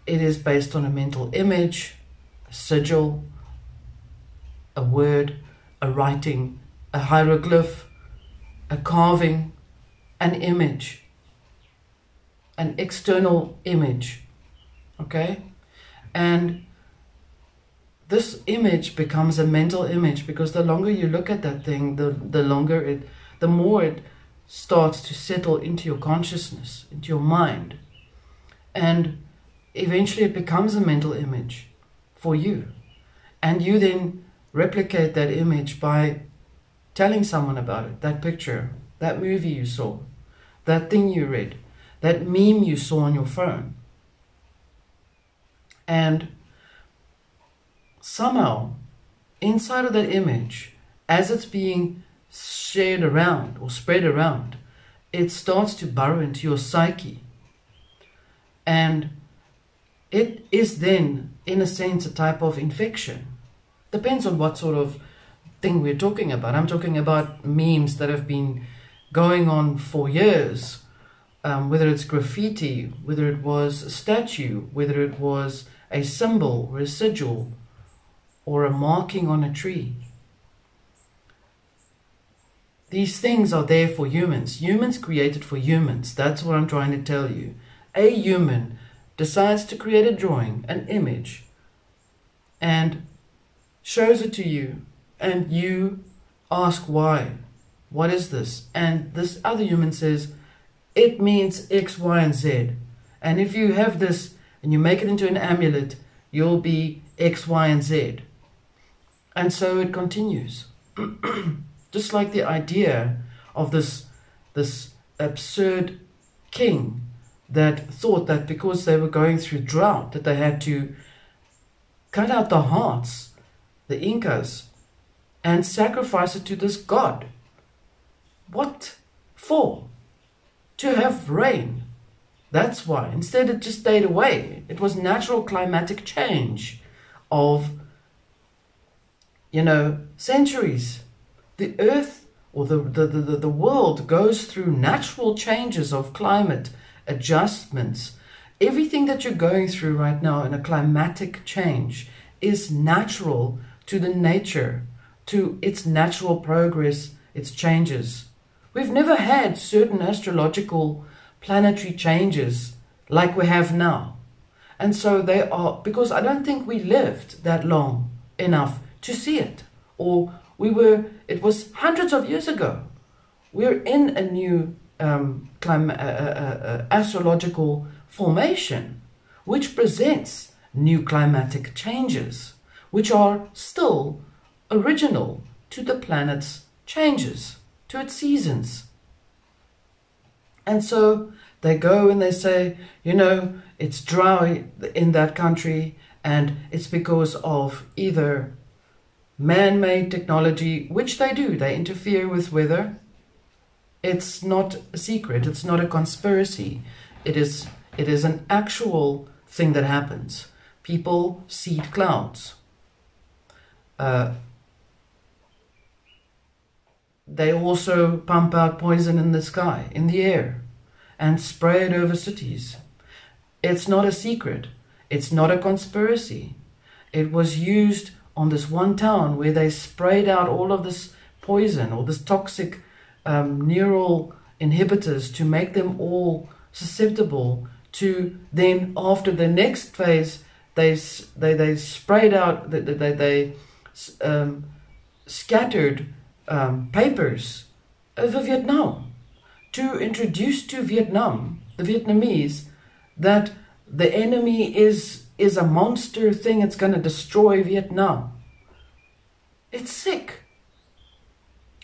it is based on a mental image, a sigil, a word, a writing, a hieroglyph, a carving, an image, an external image, okay? And this image becomes a mental image, because the longer you look at that thing, the more it starts to settle into your consciousness, into your mind. And eventually it becomes a mental image for you. And you then replicate that image by telling someone about it, that picture, that movie you saw, that thing you read, that meme you saw on your phone. And somehow, inside of that image, as it's being shared around or spread around, it starts to burrow into your psyche. And it is then, in a sense, a type of infection. Depends on what sort of thing we're talking about. I'm talking about memes that have been going on for years. Whether it's graffiti, whether it was a statue, whether it was a symbol or a sigil or a marking on a tree. These things are there for humans. Humans created for humans. That's what I'm trying to tell you. A human decides to create a drawing, an image, and shows it to you, and you ask why. What is this? And this other human says, it means X, Y, and Z. And if you have this and you make it into an amulet, you'll be X, Y, and Z. And so it continues. Just like the idea of this absurd king that thought that because they were going through drought, that they had to cut out the hearts, the Incas, and sacrifice it to this god. What for? To have rain. That's why. Instead, it just stayed away. It was natural climatic change of, centuries. The earth or the world goes through natural changes of climate adjustments. Everything that you're going through right now in a climatic change is natural to the nature, to its natural progress, its changes. We've never had certain astrological planetary changes like we have now. And so they are, because I don't think we lived that long enough to see it. Or it was hundreds of years ago. We're in a new astrological formation, which presents new climatic changes, which are still original to the planet's changes, to its seasons. And so they go and they say, it's dry in that country, and it's because of either man-made technology, which they do. They interfere with weather. It's not a secret. It's not a conspiracy. It is an actual thing that happens. People seed clouds. They also pump out poison in the sky, in the air, and spray it over cities. It's not a secret. It's not a conspiracy. It was used on this one town where they sprayed out all of this poison or this toxic neural inhibitors to make them all susceptible to, then after the next phase they sprayed out, they scattered papers over Vietnam to introduce to Vietnam, the Vietnamese, that the enemy is a monster thing, it's going to destroy Vietnam. It's sick.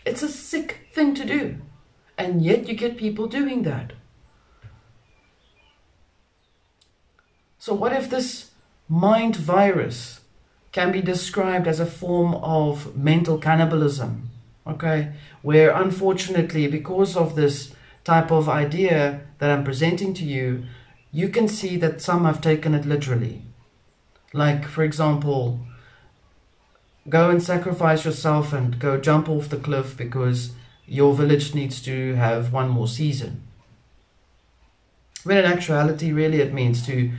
It's a sick thing to do. And yet you get people doing that. So what if this mind virus can be described as a form of mental cannibalism? Okay, where unfortunately, because of this type of idea that I'm presenting to you, you can see that some have taken it literally. Like, for example, go and sacrifice yourself and go jump off the cliff because your village needs to have one more season. When in actuality, really it means to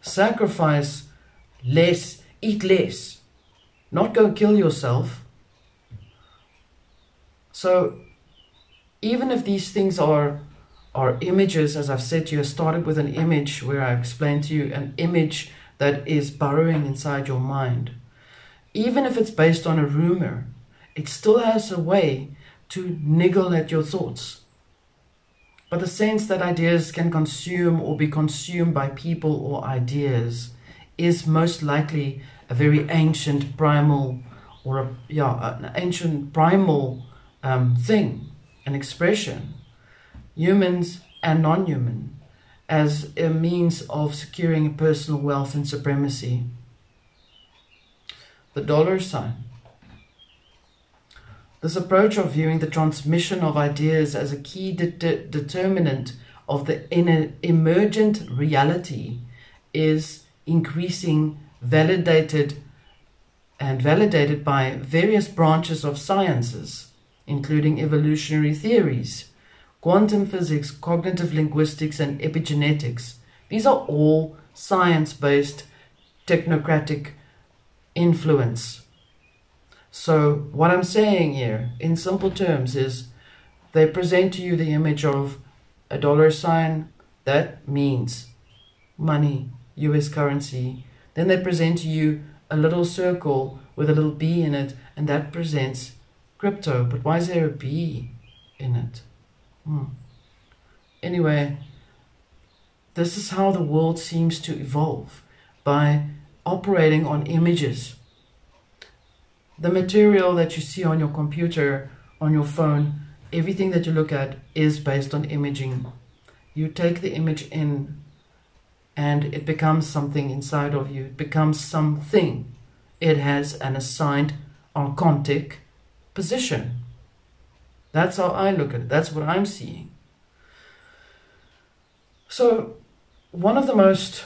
sacrifice less, eat less, not go kill yourself. So even if these things are images, as I've said to you, I started with an image where I explained to you an image that is burrowing inside your mind. Even if it's based on a rumor, it still has a way to niggle at your thoughts. But the sense that ideas can consume or be consumed by people or ideas is most likely a very ancient primal, or an ancient primal thing, an expression, humans and non-human, as a means of securing personal wealth and supremacy. The dollar sign. This approach of viewing the transmission of ideas as a key determinant of the emergent reality is increasing, validated by various branches of sciences, including evolutionary theories, quantum physics, cognitive linguistics, and epigenetics. These are all science-based technocratic influence. So what I'm saying here, in simple terms, is they present to you the image of a dollar sign. That means money, US currency. Then they present to you a little circle with a little B in it, and that presents crypto. But why is there a B in it? Anyway, this is how the world seems to evolve, by operating on images. The material that you see on your computer, on your phone, everything that you look at is based on imaging. You take the image in and it becomes something inside of you. It becomes something. It has an assigned archontic position. That's how I look at it. That's what I'm seeing. So, one of the most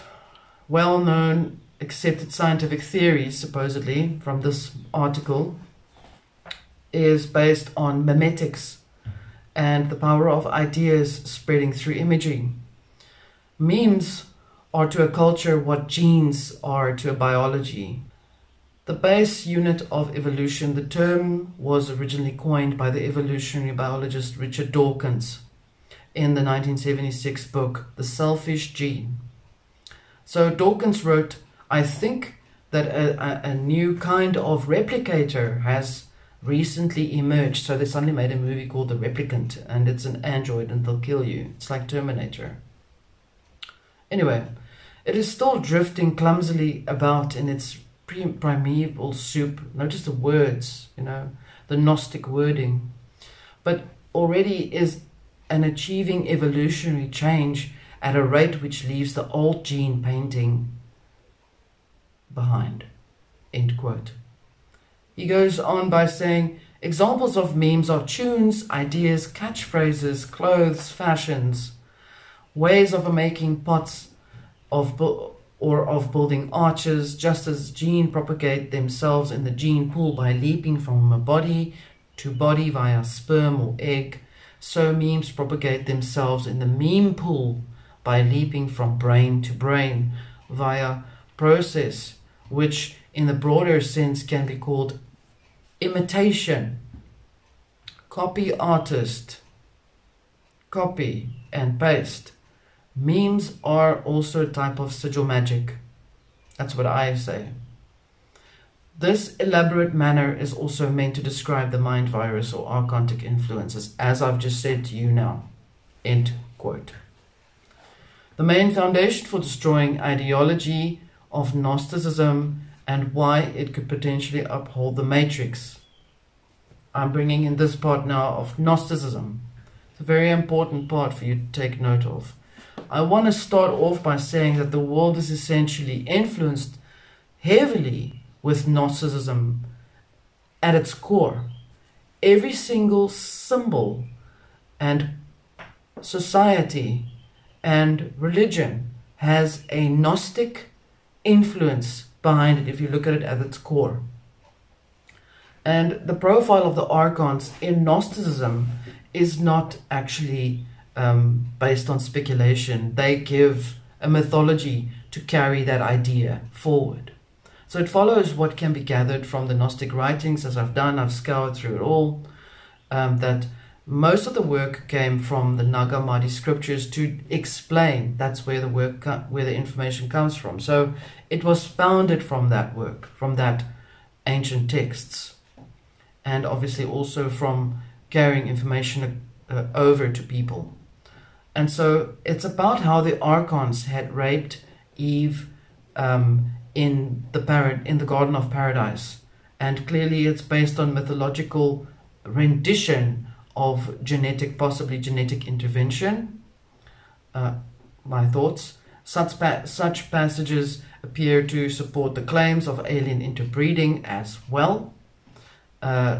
well-known accepted scientific theories, supposedly, from this article, is based on memetics and the power of ideas spreading through imaging. Memes are to a culture what genes are to a biology. The base unit of evolution, the term was originally coined by the evolutionary biologist Richard Dawkins in the 1976 book, The Selfish Gene. So Dawkins wrote, I think that a new kind of replicator has recently emerged. So they suddenly made a movie called The Replicant, and it's an android and they'll kill you. It's like Terminator. Anyway, it is still drifting clumsily about in its primeval soup. Notice the words, the Gnostic wording. But already is an achieving evolutionary change at a rate which leaves the old gene painting behind. End quote. He goes on by saying, examples of memes are tunes, ideas, catchphrases, clothes, fashions, ways of making pots or of building arches, just as genes propagate themselves in the gene pool by leaping from a body to body via sperm or egg, so memes propagate themselves in the meme pool by leaping from brain to brain via process, which in the broader sense can be called imitation. Copy artist, copy and paste. Memes are also a type of sigil magic. That's what I say. This elaborate manner is also meant to describe the mind virus or archontic influences, as I've just said to you now. End quote. The main foundation for destroying ideology of Gnosticism and why it could potentially uphold the matrix. I'm bringing in this part now of Gnosticism. It's a very important part for you to take note of. I want to start off by saying that the world is essentially influenced heavily with Gnosticism at its core. Every single symbol and society and religion has a Gnostic influence behind it if you look at it at its core. And the profile of the Archons in Gnosticism is not actually based on speculation. They give a mythology to carry that idea forward. So it follows what can be gathered from the Gnostic writings, as I've done. I've scoured through it all, that most of the work came from the Nag Hammadi scriptures to explain. That's where where the information comes from. So it was founded from that work, from that ancient texts, and obviously also from carrying information over to people. And so it's about how the Archons had raped Eve in the Garden of Paradise, and clearly it's based on mythological rendition of possibly genetic intervention. My thoughts. Such passages appear to support the claims of alien interbreeding as well,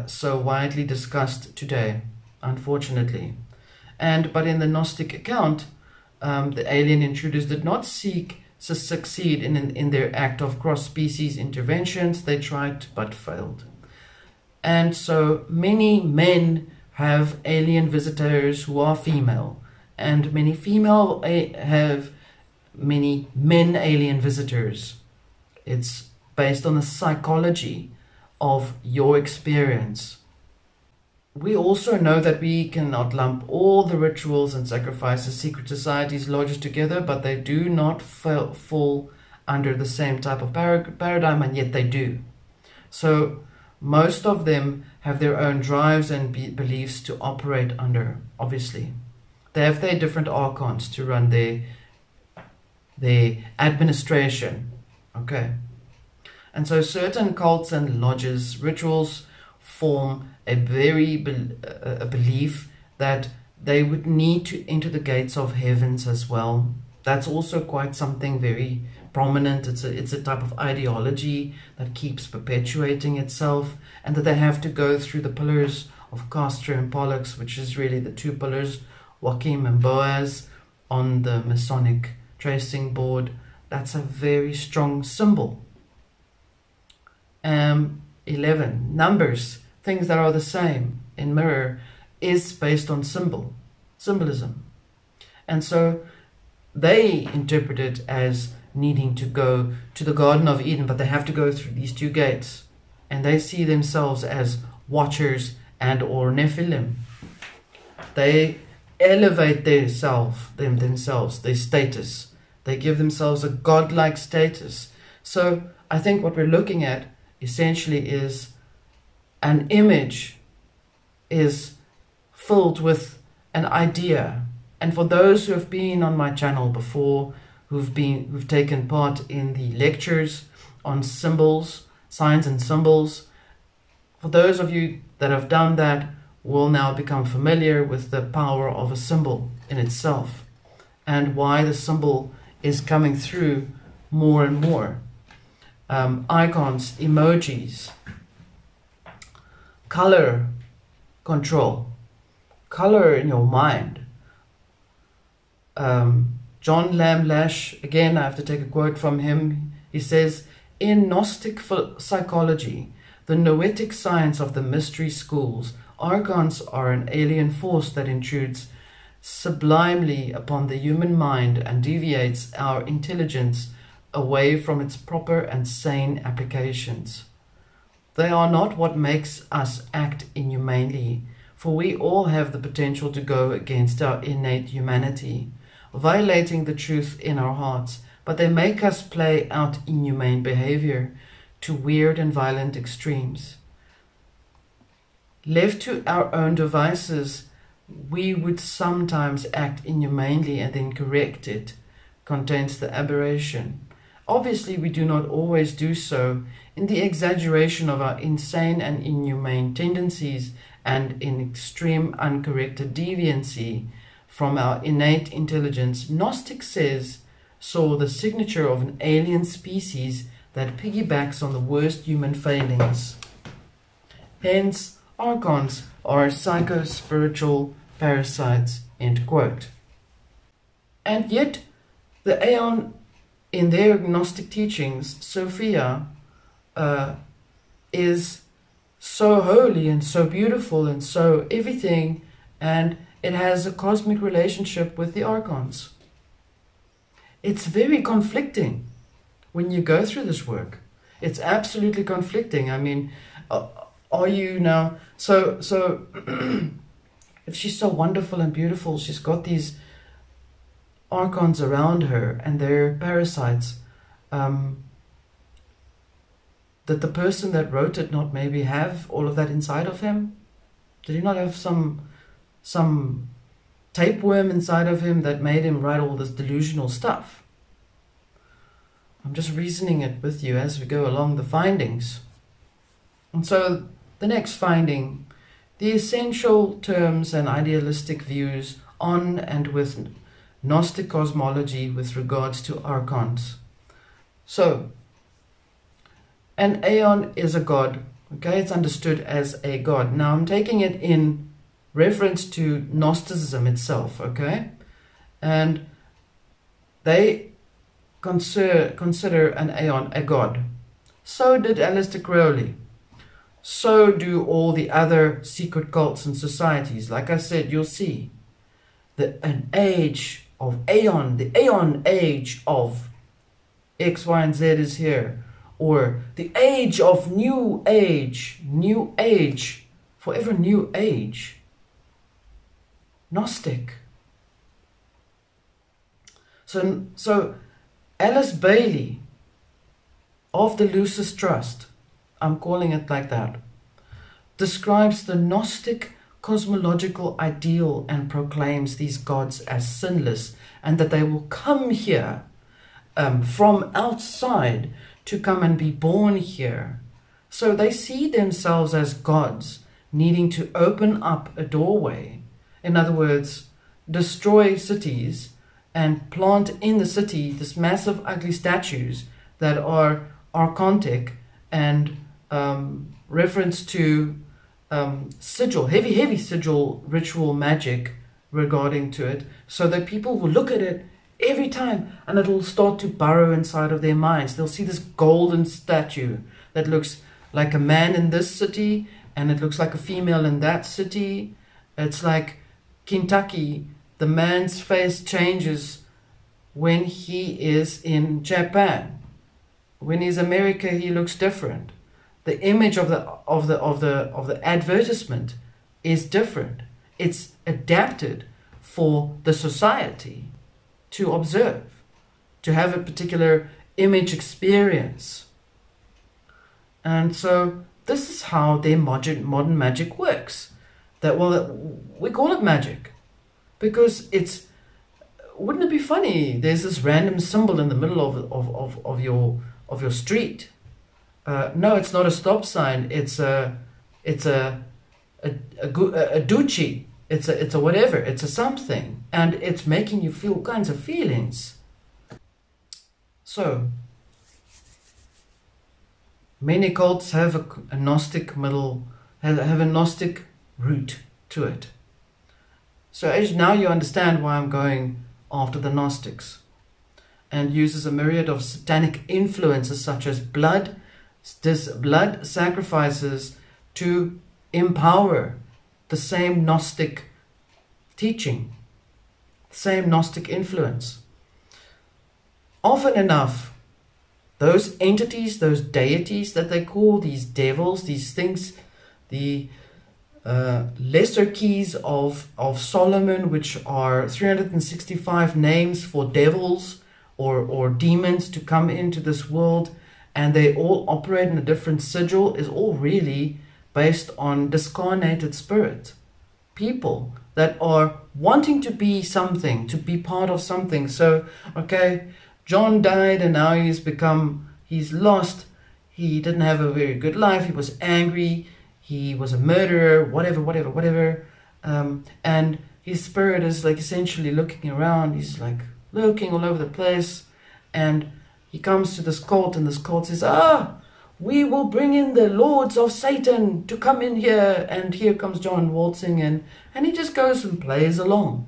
so widely discussed today, unfortunately. But in the Gnostic account, the alien intruders did not seek to succeed in their act of cross-species interventions. They tried but failed. And so many men have alien visitors who are female, and many female have many men alien visitors. It's based on the psychology of your experience. We also know that we cannot lump all the rituals and sacrifices, secret societies, lodges together, but they do not fall under the same type of paradigm, and yet they do. So most of them have their own drives and beliefs to operate under, obviously. They have their different archons to run their administration. Okay. And so certain cults and lodges, rituals form a belief that they would need to enter the gates of heavens as well. That's also quite something very prominent. It's a type of ideology that keeps perpetuating itself, and that they have to go through the pillars of Castor and Pollux, which is really the two pillars, Joachim and Boaz, on the Masonic tracing board. That's a very strong symbol. 11. Numbers, things that are the same in mirror, is based on symbolism. And so they interpret it as needing to go to the Garden of Eden, but they have to go through these two gates. And they see themselves as watchers and or Nephilim. They elevate themselves, their status. They give themselves a godlike status. So I think what we're looking at essentially is an image is filled with an idea. And for those who have been on my channel before, who've taken part in the lectures on symbols, signs and symbols, for those of you that have done that will now become familiar with the power of a symbol in itself and why the symbol is coming through more and more. Icons, emojis, color control, color in your mind. John Lamb Lash, again I have to take a quote from him. He says, in Gnostic psychology, the noetic science of the mystery schools, Archons are an alien force that intrudes sublimely upon the human mind and deviates our intelligence away from its proper and sane applications. They are not what makes us act inhumanely, for we all have the potential to go against our innate humanity, violating the truth in our hearts, but they make us play out inhumane behavior to weird and violent extremes. Left to our own devices, we would sometimes act inhumanely and then correct it, contains the aberration. Obviously, we do not always do so in the exaggeration of our insane and inhumane tendencies and in extreme uncorrected deviancy from our innate intelligence. Gnostic says, saw the signature of an alien species that piggybacks on the worst human failings. Hence, Archons are psycho-spiritual parasites, end quote. And yet, the Aeon, in their Gnostic teachings, Sophia, is so holy and so beautiful and so everything, and it has a cosmic relationship with the Archons. It's very conflicting when you go through this work. It's absolutely conflicting. I mean, are you now... So if she's so wonderful and beautiful, she's got these Archons around her and they're parasites, did the person that wrote it not maybe have all of that inside of him? Did he not have some tapeworm inside of him that made him write all this delusional stuff? I'm just reasoning it with you as we go along the findings. And so the next finding, the essential terms and idealistic views on and with Gnostic cosmology with regards to Archons. So, an Aeon is a god, okay? It's understood as a god. Now, I'm taking it in reference to Gnosticism itself, okay? And they consider an Aeon a god. So did Aleister Crowley. So do all the other secret cults and societies. Like I said, you'll see that an age of Aeon, the Aeon age of X, Y, and Z is here. Or the age of New Age, forever New Age. Gnostic. So Alice Bailey of the Lucis Trust, I'm calling it like that, describes the Gnostic cosmological ideal and proclaims these gods as sinless and that they will come here from outside to come and be born here. So they see themselves as gods needing to open up a doorway. In other words, destroy cities and plant in the city this massive ugly statues that are archontic and reference to sigil, heavy sigil ritual magic regarding to it, so that people will look at it every time and it will start to burrow inside of their minds. They'll see this golden statue that looks like a man in this city and it looks like a female in that city. It's like Kentucky, the man's face changes when he is in Japan. When he's America, he looks different. The image of the advertisement is different. It's adapted for the society to observe, to have a particular image experience. And so this is how their modern magic works. That, well, we call it magic because it's, wouldn't it be funny? There's this random symbol in the middle of your street. No, it's not a stop sign. It's a duchy. It's a whatever. It's a something, and it's making you feel kinds of feelings. So many cults have a Gnostic have a Gnostic root to it. So as now you understand why I'm going after the Gnostics, and uses a myriad of satanic influences such as blood sacrifices to empower the same Gnostic teaching, same Gnostic influence. Often enough, those entities, those deities that they call, these devils, these things, the lesser keys of Solomon, which are 365 names for devils or demons to come into this world, and they all operate in a different sigil, is all really based on discarnated spirit. people that are wanting to be something, to be part of something. So, okay, John died and now he's lost. He didn't have a very good life. He was angry. He was a murderer, whatever. And his spirit is like essentially looking around. He's like looking all over the place. And he comes to this cult, and this cult says, we will bring in the lords of Satan to come in here. And here comes John waltzing in, and he just goes and plays along.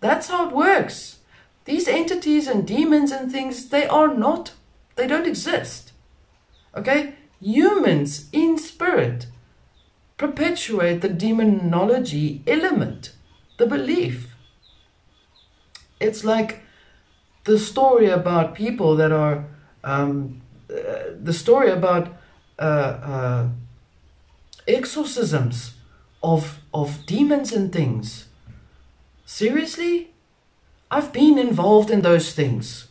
That's how it works. These entities and demons and things, they don't exist. Okay? Humans in spirit perpetuate the demonology element, the belief. It's like the story about people that are, the story about exorcisms of demons and things. Seriously? I've been involved in those things.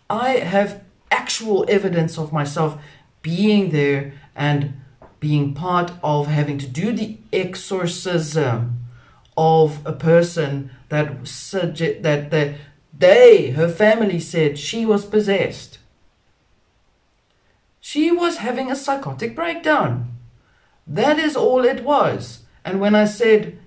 I have actual evidence of myself being there and being part of having to do the exorcism of a person that her family said she was possessed. She was having a psychotic breakdown. That is all it was. And when I said,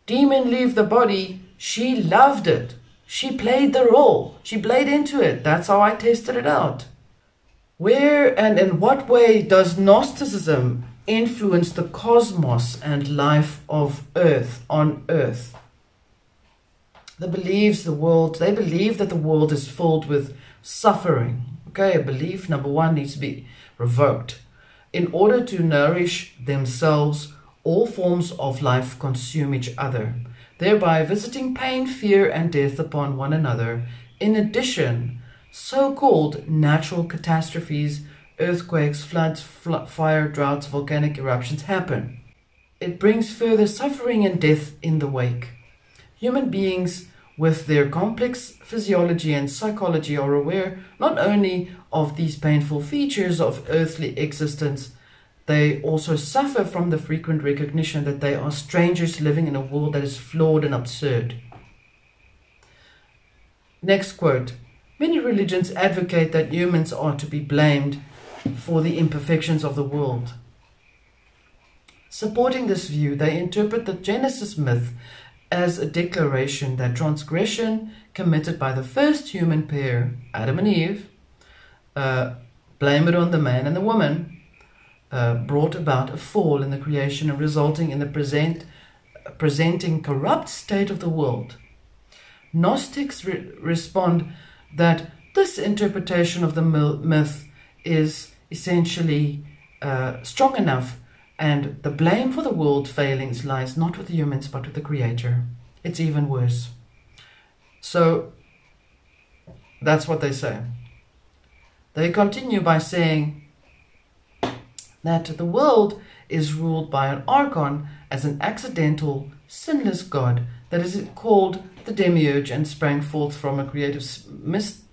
demon leave the body, she loved it. She played the role. She played into it. That's how I tested it out. Where and in what way does Gnosticism influence the cosmos and life of Earth on Earth? They believe that the world is filled with suffering. Okay, belief number one needs to be revoked. In order to nourish themselves, all forms of life consume each other, thereby visiting pain, fear, and death upon one another. In addition, so-called natural catastrophes, earthquakes, floods, fire, droughts, volcanic eruptions happen. It brings further suffering and death in the wake. Human beings, with their complex physiology and psychology, are aware not only of these painful features of earthly existence, they also suffer from the frequent recognition that they are strangers living in a world that is flawed and absurd. Next quote. Many religions advocate that humans are to be blamed for the imperfections of the world. Supporting this view, they interpret the Genesis myth as a declaration that transgression committed by the first human pair, Adam and Eve, blame it on the man and the woman, brought about a fall in the creation and resulting in the presenting corrupt state of the world. Gnostics respond that this interpretation of the myth is essentially strong enough, and the blame for the world failings lies not with the humans but with the Creator. It's even worse. So that's what they say. They continue by saying that the world is ruled by an Archon as an accidental, sinless God that is called the demiurge and sprang forth from a creative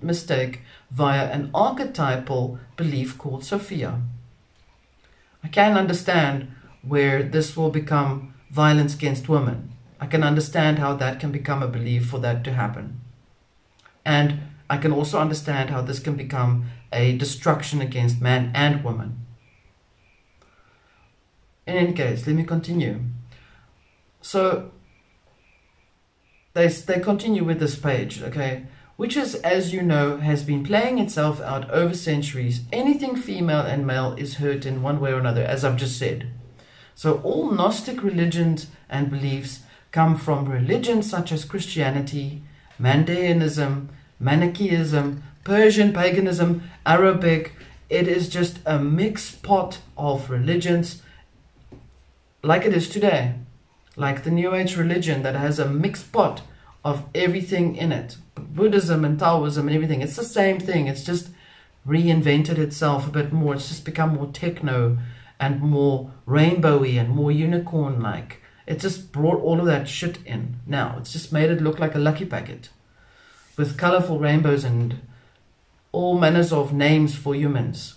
mistake via an archetypal belief called Sophia. I can understand where this will become violence against women. I can understand how that can become a belief for that to happen. And I can also understand how this can become a destruction against man and woman. In any case, let me continue. So they continue with this page, okay, which is, as you know, has been playing itself out over centuries. Anything female and male is hurt in one way or another, as I've just said. So all Gnostic religions and beliefs come from religions such as Christianity, Mandaeanism, Manichaeism, Persian paganism, Arabic. It is just a mixed pot of religions, like it is today. Like the New Age religion that has a mixed pot of everything in it. Buddhism and Taoism and everything. It's the same thing. It's just reinvented itself a bit more. It's just become more techno and more rainbowy and more unicorn-like. It just brought all of that shit in. Now, it's just made it look like a lucky packet with colorful rainbows and all manners of names for humans.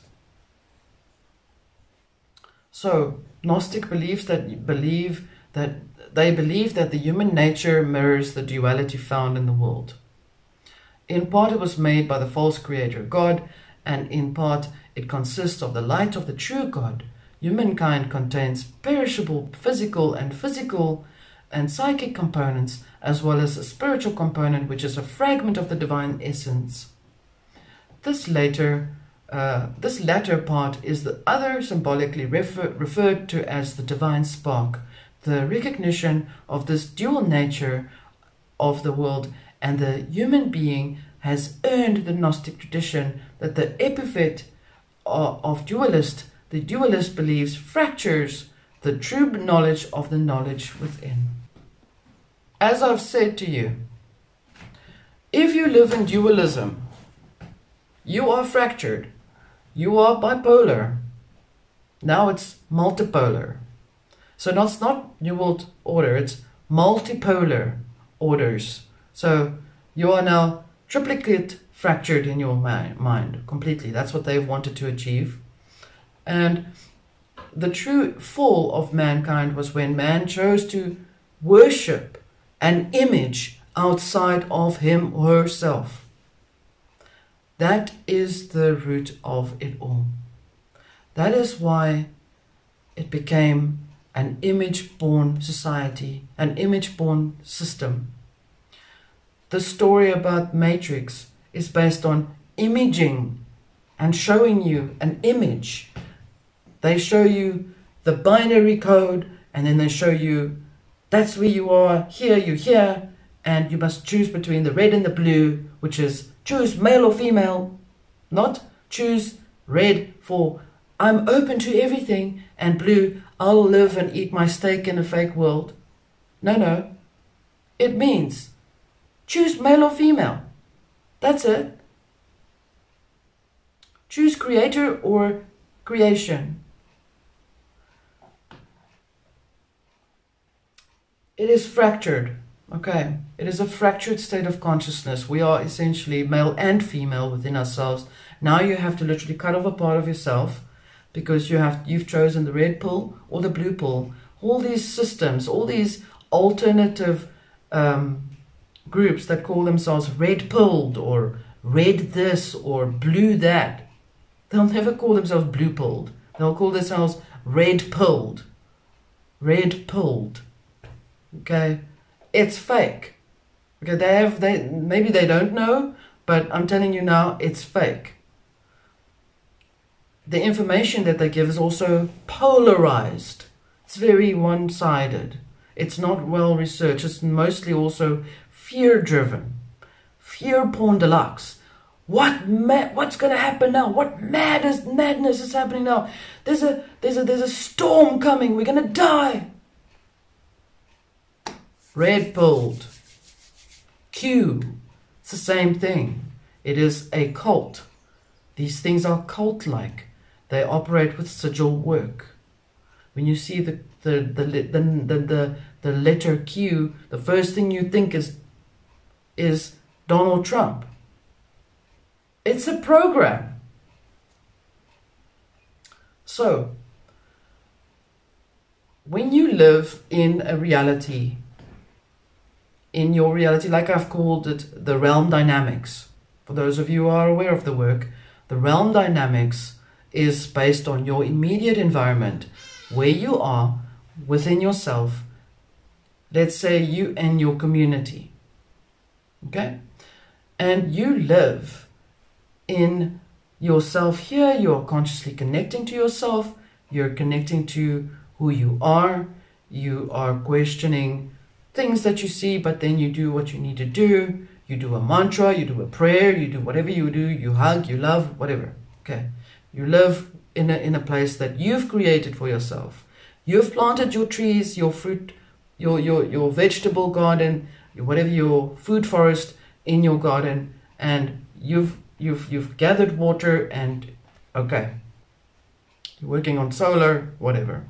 So, Gnostic beliefs that believe that they believe that the human nature mirrors the duality found in the world. In part it was made by the false creator God, and in part it consists of the light of the true God. Humankind contains perishable physical and psychic components, as well as a spiritual component which is a fragment of the divine essence. This latter part is the other symbolically referred to as the divine spark. The recognition of this dual nature of the world and the human being has earned the Gnostic tradition that the epithet of dualist, the dualist believes, fractures the true knowledge of the knowledge within. As I've said to you, if you live in dualism, you are fractured, you are bipolar. Now it's multipolar. So it's not New World Order, it's multipolar orders. So you are now triplicate fractured in your mind completely. That's what they've wanted to achieve. And the true fall of mankind was when man chose to worship an image outside of him or herself. That is the root of it all. That is why it became an image-born society, an image-born system. The story about Matrix is based on imaging and showing you an image. They show you the binary code, and then they show you that's where you are, here, you here, and you must choose between the red and the blue, which is choose male or female, not choose red for I'm open to everything, and blue, I'll live and eat my steak in a fake world. No. It means choose male or female. That's it. Choose creator or creation. It is fractured. Okay. It is a fractured state of consciousness. We are essentially male and female within ourselves. Now you have to literally cut off a part of yourself, because you've chosen the red pill or the blue pill. All these systems, all these alternative groups that call themselves red pilled or red this or blue that, they'll never call themselves blue pilled. They'll call themselves red pilled. Red pilled. Okay, it's fake. Okay, maybe they don't know, but I'm telling you now, it's fake. The information that they give is also polarized. It's very one-sided. It's not well researched. It's mostly also fear-driven. Fear porn deluxe. What's going to happen now? What madness is happening now? There's a storm coming. We're going to die. Red pilled. Q. It's the same thing. It is a cult. These things are cult-like. They operate with sigil work. When you see the letter Q, the first thing you think is Donald Trump. It's a program. So, when you live in a reality, in your reality, like I've called it, the realm dynamics. For those of you who are aware of the work, the realm dynamics is based on your immediate environment, where you are within yourself. Let's say you and your community. Okay? And you live in yourself here. You're consciously connecting to yourself. You're connecting to who you are. You are questioning things that you see, but then you do what you need to do. You do a mantra, you do a prayer, you do whatever you do, you hug, you love, whatever. Okay. You live in a place that you've created for yourself. You've planted your trees, your fruit, your vegetable garden, whatever, your food forest in your garden, and you've gathered water, and okay. You're working on solar, whatever.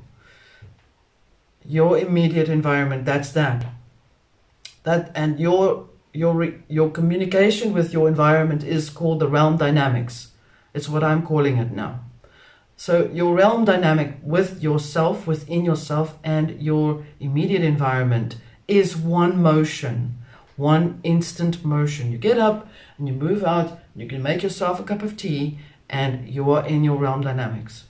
Your immediate environment, that's that. And your communication with your environment is called the realm dynamics. It's what I'm calling it now. So your realm dynamic with yourself, within yourself, and your immediate environment is one motion, one instant motion. You get up and you move out, you can make yourself a cup of tea, and you are in your realm dynamics.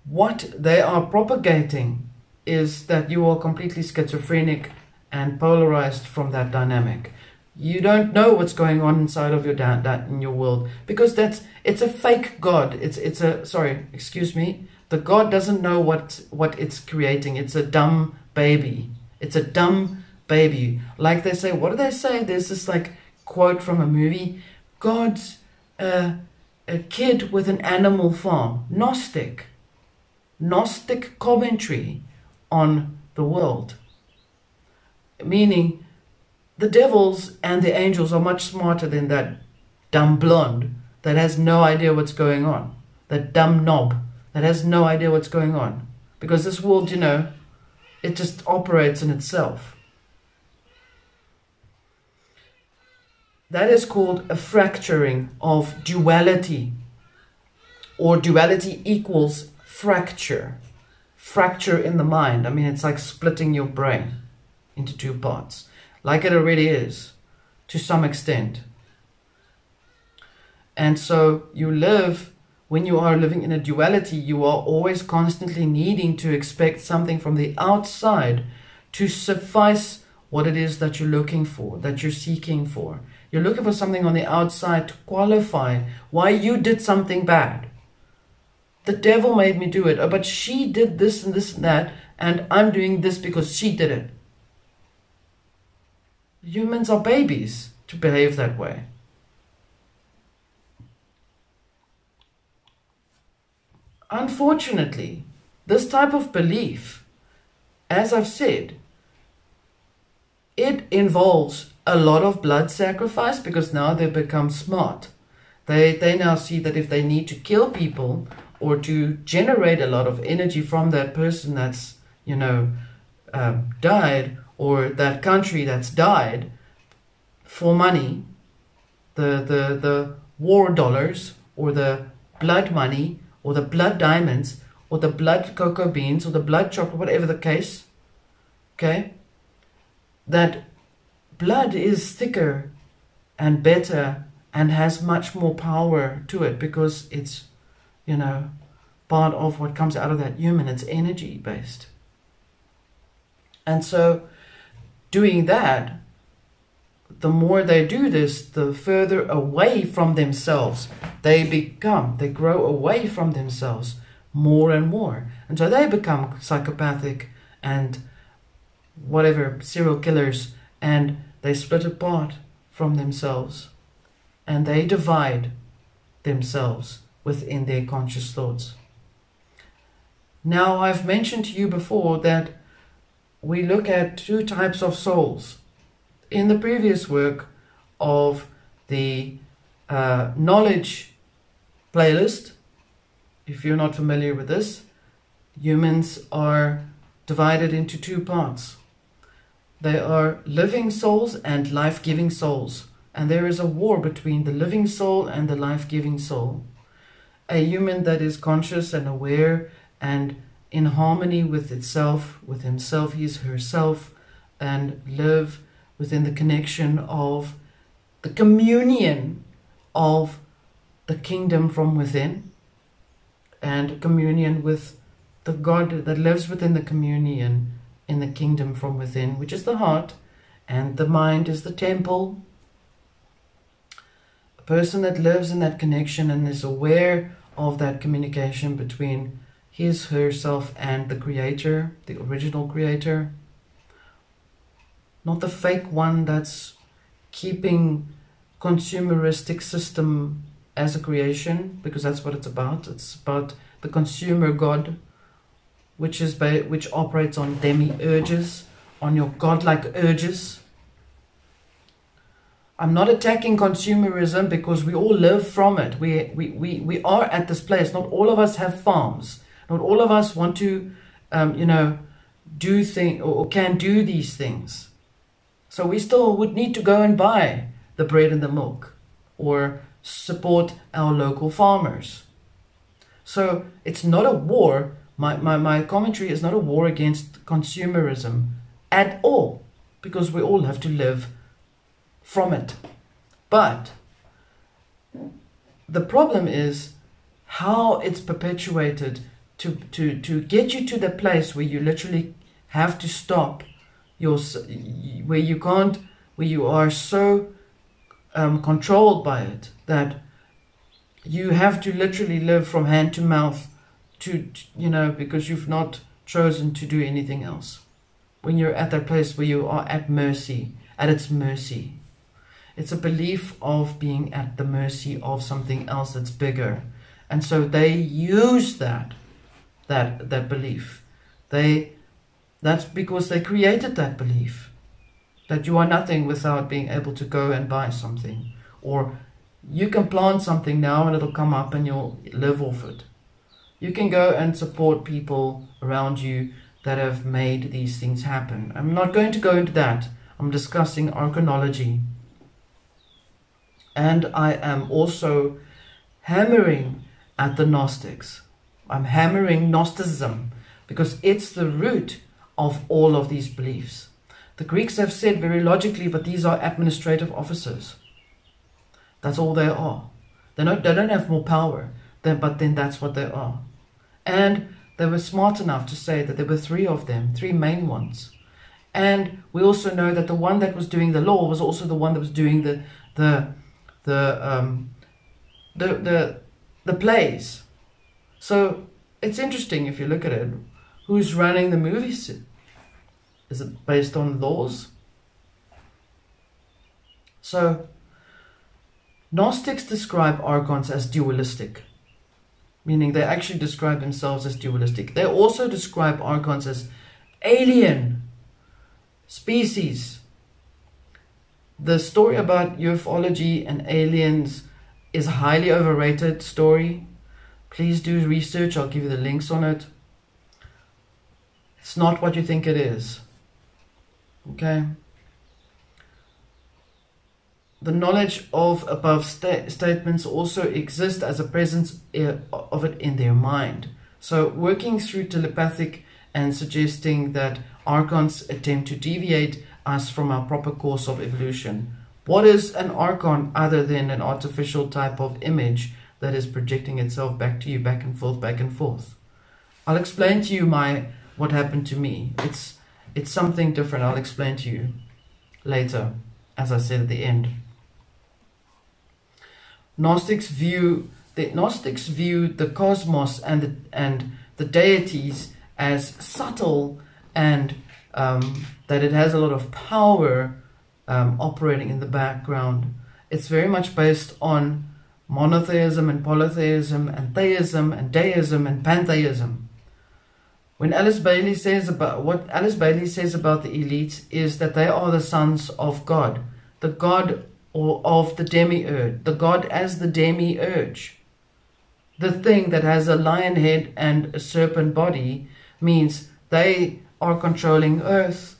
What they are propagating is that you are completely schizophrenic and polarized from that dynamic. You don't know what's going on inside of your in your world, because it's a fake God. The God doesn't know what it's creating. It's a dumb baby. It's a dumb baby. Like they say, what do they say? There's this like quote from a movie: God's a kid with an animal farm. Gnostic commentary on the world, meaning the devils and the angels are much smarter than that dumb blonde that has no idea what's going on, that dumb knob that has no idea what's going on, because this world, it just operates in itself. That is called a fracturing of duality, or duality equals fracture in the mind. I mean, it's like splitting your brain into two parts, like it already is to some extent. And so when you are living in a duality, you are always constantly needing to expect something from the outside to suffice what it is that you're looking for, that you're seeking for. You're looking for something on the outside to qualify why you did something bad. The devil made me do it, but she did this and this and that, and I'm doing this because she did it. Humans are babies to behave that way. Unfortunately, this type of belief, as I've said, it involves a lot of blood sacrifice, because now they've become smart. They now see that if they need to kill people or to generate a lot of energy from that person that's, died, or that country that's died, for money, the war dollars, or the blood money, or the blood diamonds, or the blood cocoa beans, or the blood chocolate, whatever the case, okay, that blood is thicker and better and has much more power to it, because it's, part of what comes out of that human. It's energy based. And so doing that, the more they do this, the further away from themselves they become. They grow away from themselves more and more. And so they become psychopathic and whatever, serial killers, and they split apart from themselves. And they divide themselves within their conscious thoughts. Now, I've mentioned to you before that we look at two types of souls. In the previous work of the knowledge playlist, if you're not familiar with this, humans are divided into two parts. They are living souls and life-giving souls. And there is a war between the living soul and the life-giving soul. A human that is conscious and aware and in harmony with itself, with himself, his, herself, and live within the connection of the communion of the kingdom from within, and communion with the God that lives within the communion in the kingdom from within, which is the heart, and the mind is the temple. A person that lives in that connection and is aware of that communication between his, herself, and the creator, the original creator. Not the fake one that's keeping consumeristic system as a creation, because that's what it's about. It's about the consumer God, which operates on demi-urges, on your godlike urges. I'm not attacking consumerism, because we all live from it. We are at this place. Not all of us have farms. Not all of us want to, do things or can do these things. So we still would need to go and buy the bread and the milk, or support our local farmers. So it's not a war. My commentary is not a war against consumerism at all, because we all have to live from it. But the problem is how it's perpetuated to get you to the place where you literally have to stop where you are so controlled by it that you have to literally live from hand to mouth because you've not chosen to do anything else. When you're at that place where you are at its mercy. It's a belief of being at the mercy of something else that's bigger. And so they use that belief. That's because they created that belief. That you are nothing without being able to go and buy something. Or you can plant something now and it'll come up and you'll live off it. You can go and support people around you that have made these things happen. I'm not going to go into that. I'm discussing archonology. And I am also hammering at the Gnostics. I'm hammering Gnosticism because it's the root of all of these beliefs. The Greeks have said very logically, but these are administrative officers. That's all they are. They don't have more power, but then that's what they are. And they were smart enough to say that there were three of them, three main ones. And we also know that the one that was doing the law was also the one that was doing the plays. So it's interesting if you look at it. Who's running the movies? Is it based on laws? So Gnostics describe Archons as dualistic, meaning they actually describe themselves as dualistic. They also describe Archons as alien species. The story about ufology and aliens is a highly overrated story. Please do research. I'll give you the links on it. It's not what you think it is. Okay? The knowledge of above statements also exists as a presence of it in their mind. So working through telepathic and suggesting that Archons attempt to deviate us from our proper course of evolution. What is an Archon other than an artificial type of image that is projecting itself back to you, back and forth, back and forth? I'll explain to you what happened to me. It's something different. I'll explain to you later, as I said at the end. Gnostics view the cosmos and the deities as subtle and that it has a lot of power operating in the background. It's very much based on monotheism and polytheism and theism and deism and pantheism. What Alice Bailey says about the elites is that they are the sons of God, the God of the demiurge, the God as the demiurge. The thing that has a lion head and a serpent body means they are controlling earth.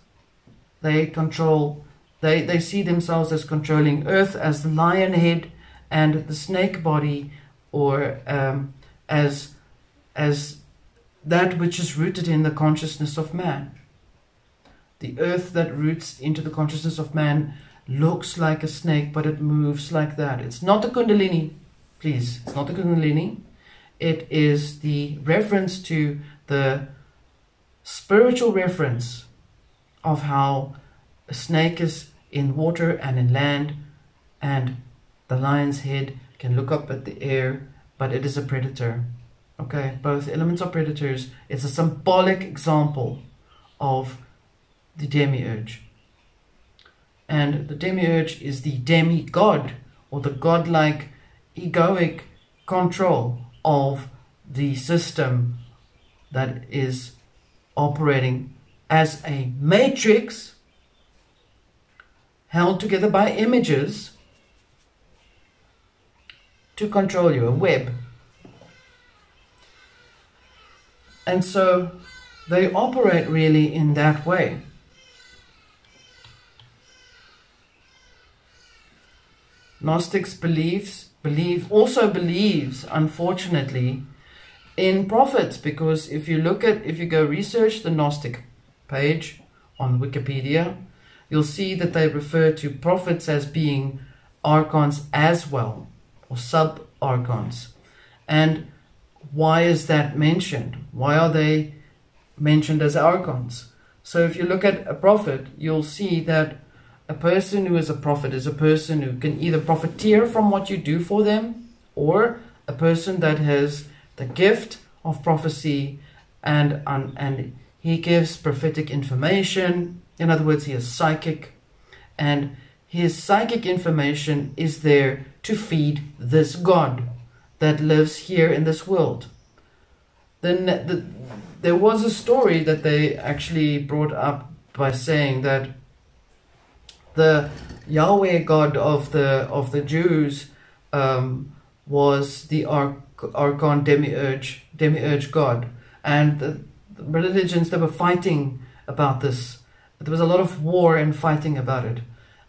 They see themselves as controlling earth as the lion head and the snake body, or as that which is rooted in the consciousness of man. The earth that roots into the consciousness of man looks like a snake, but it moves like that. It's not the Kundalini, please. It's not the Kundalini. It is the reference to the spiritual reference of how a snake is in water and in land, and the lion's head can look up at the air, but it is a predator. Okay, both elements are predators. It's a symbolic example of the demiurge. And the demiurge is the demigod, or the godlike egoic control of the system that is operating as a matrix held together by images to control you, a web. And so they operate really in that way. Gnostics believes, unfortunately, in prophets, because if you go research the Gnostic page on Wikipedia, you'll see that they refer to prophets as being archons as well, or sub-archons. And why is that mentioned? Why are they mentioned as archons? So if you look at a prophet, you'll see that a person who is a prophet is a person who can either profiteer from what you do for them, or a person that has the gift of prophecy, and he gives prophetic information. In other words, he is psychic, and his psychic information is there to feed this God that lives here in this world. Then there was a story that they actually brought up by saying that the Yahweh God of the Jews was the Archon demiurge God, and the religions, they were fighting about this. There was a lot of war and fighting about it.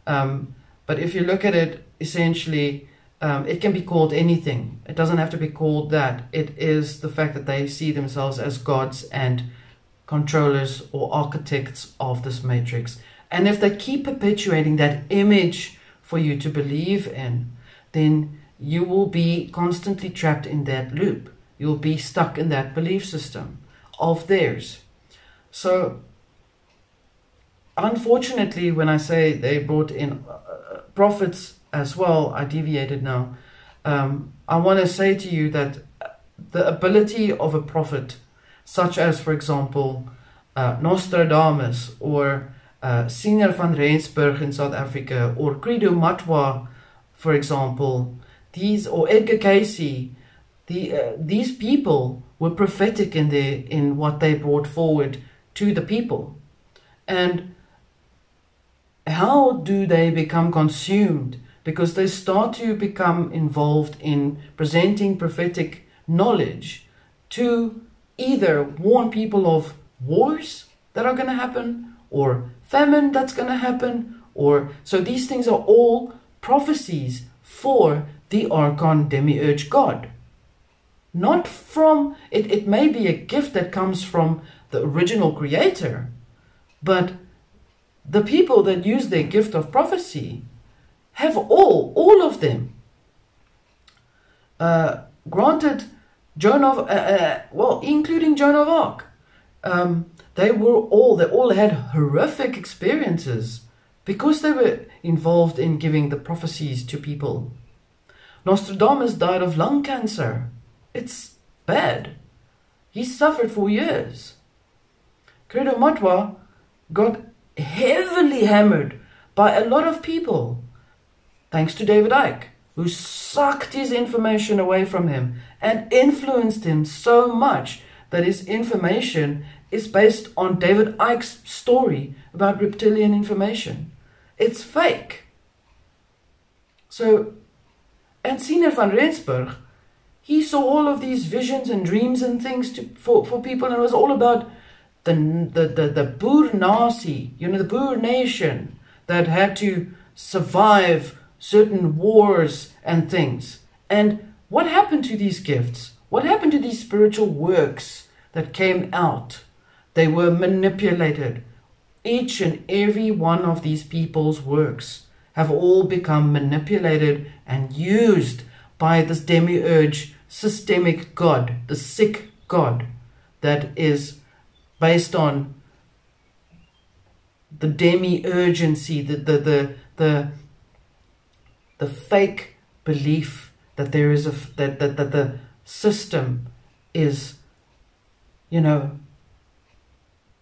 But if you look at it, essentially, it can be called anything. It doesn't have to be called that. It is the fact that they see themselves as gods and controllers or architects of this matrix. And if they keep perpetuating that image for you to believe in, then you will be constantly trapped in that loop. You'll be stuck in that belief system of theirs. So, unfortunately, when I say they brought in prophets as well, I deviated now. I want to say to you that the ability of a prophet, such as, for example, Nostradamus, or Senior van Rensburg in South Africa, or Credo Matwa, for example, or Edgar Cayce, these people were prophetic in what they brought forward to the people. And how do they become consumed? Because they start to become involved in presenting prophetic knowledge to either warn people of wars that are going to happen, or famine that's going to happen, so these things are all prophecies for the Archon demiurge God. Not from, it may be a gift that comes from the original creator, but the people that use their gift of prophecy have all of them. Granted, including Joan of Arc, they all had horrific experiences because they were involved in giving the prophecies to people. Nostradamus died of lung cancer. It's bad. He suffered for years. Credo Matwa got heavily hammered by a lot of people, thanks to David Icke, who sucked his information away from him and influenced him so much that his information is based on David Icke's story about reptilian information. It's fake. So, and Senior van Rensburg, he saw all of these visions and dreams and things for people, and it was all about the Boer Nazi, the Boer nation that had to survive certain wars and things. And what happened to these gifts? What happened to these spiritual works that came out? They were manipulated. Each and every one of these people's works have all become manipulated and used by this demiurge systemic God, the sick God that is based on the demi-urgency, the fake belief that there is that the system is,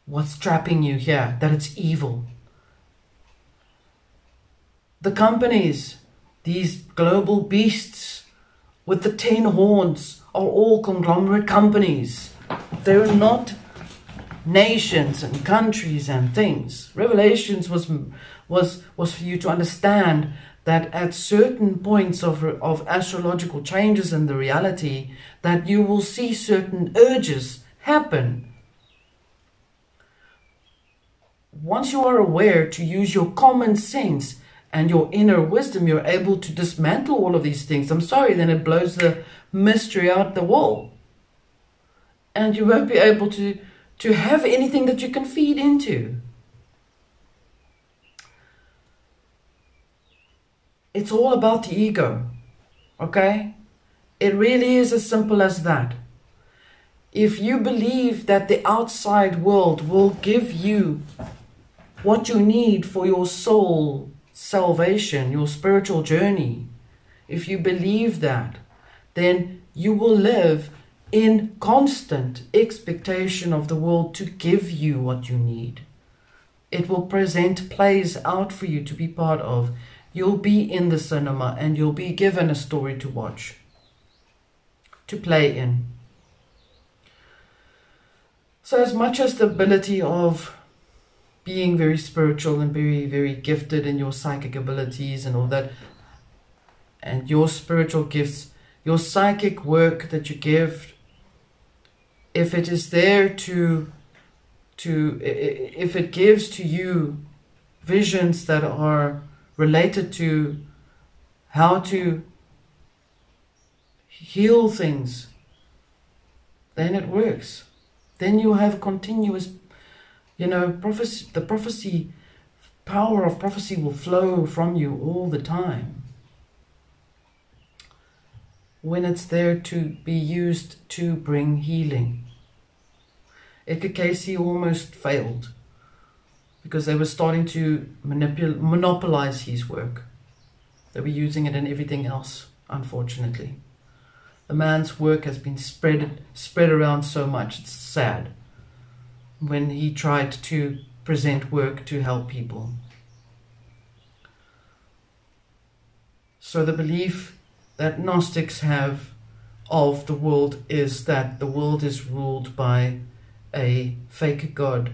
what's trapping you here, that it's evil. The companies, these global beasts with the 10 horns, are all conglomerate companies. They're not nations and countries and things. Revelations was for you to understand that at certain points of astrological changes in the reality, that you will see certain urges happen. Once you are aware to use your common sense and your inner wisdom, you're able to dismantle all of these things. I'm sorry, then it blows the mystery out the wall. and you won't be able to have anything that you can feed into. It's all about the ego, okay? It really is as simple as that. If you believe that the outside world will give you what you need for your soul salvation, your spiritual journey, if you believe that, then you will live in constant expectation of the world to give you what you need. It will present plays out for you to be part of. You'll be in the cinema and you'll be given a story to watch, to play in. So as much as the ability of being very spiritual and very, very gifted in your psychic abilities and all that, and your spiritual gifts, your psychic work that you give, if it is there if it gives to you visions that are related to how to heal things, then it works. Then you have continuous, prophecy. The prophecy, power of prophecy will flow from you all the time when it's there to be used to bring healing. Edgar Cayce almost failed because they were starting to monopolize his work. They were using it in everything else, unfortunately. The man's work has been spread around so much. It's sad when he tried to present work to help people. So the belief that Gnostics have of the world is that the world is ruled by a fake god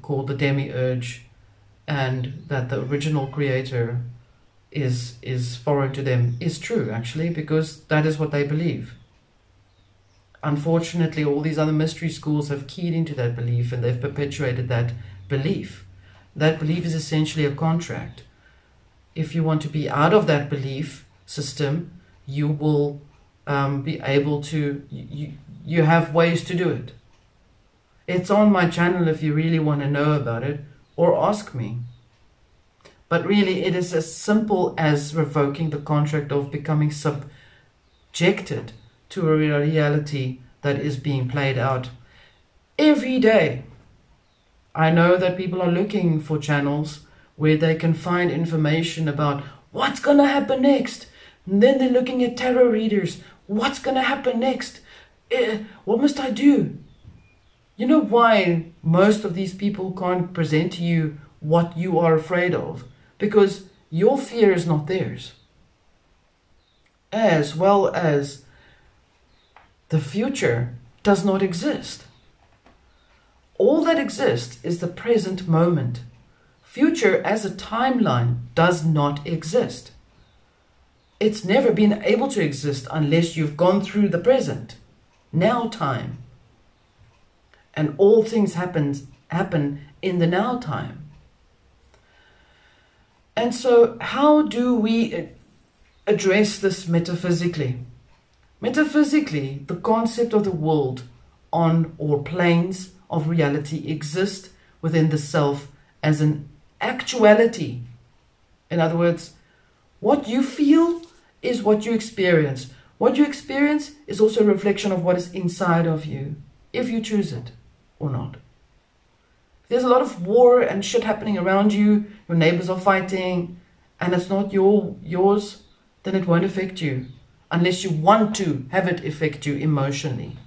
called the demiurge, and that the original creator is foreign to them, is true, actually, because that is what they believe. Unfortunately, all these other mystery schools have keyed into that belief, and they've perpetuated that belief. That belief is essentially a contract. If you want to be out of that belief system, you will be able to, you have ways to do it. It's on my channel if you really want to know about it, or ask me. But really, it is as simple as revoking the contract of becoming subjected to a reality that is being played out every day. I know that people are looking for channels where they can find information about what's going to happen next. And then they're looking at tarot readers. What's going to happen next? What must I do? You know why most of these people can't present to you what you are afraid of? Because your fear is not theirs. As well as the future does not exist. All that exists is the present moment. Future as a timeline does not exist. It's never been able to exist unless you've gone through the present, now time. And all things happen in the now time. And so how do we address this metaphysically? Metaphysically, the concept of the world on or planes of reality exist within the self as an actuality. In other words, what you feel is what you experience. What you experience is also a reflection of what is inside of you, if you choose it or not. If there's a lot of war and shit happening around you, your neighbors are fighting, and it's not yours, then it won't affect you. Unless you want to have it affect you emotionally.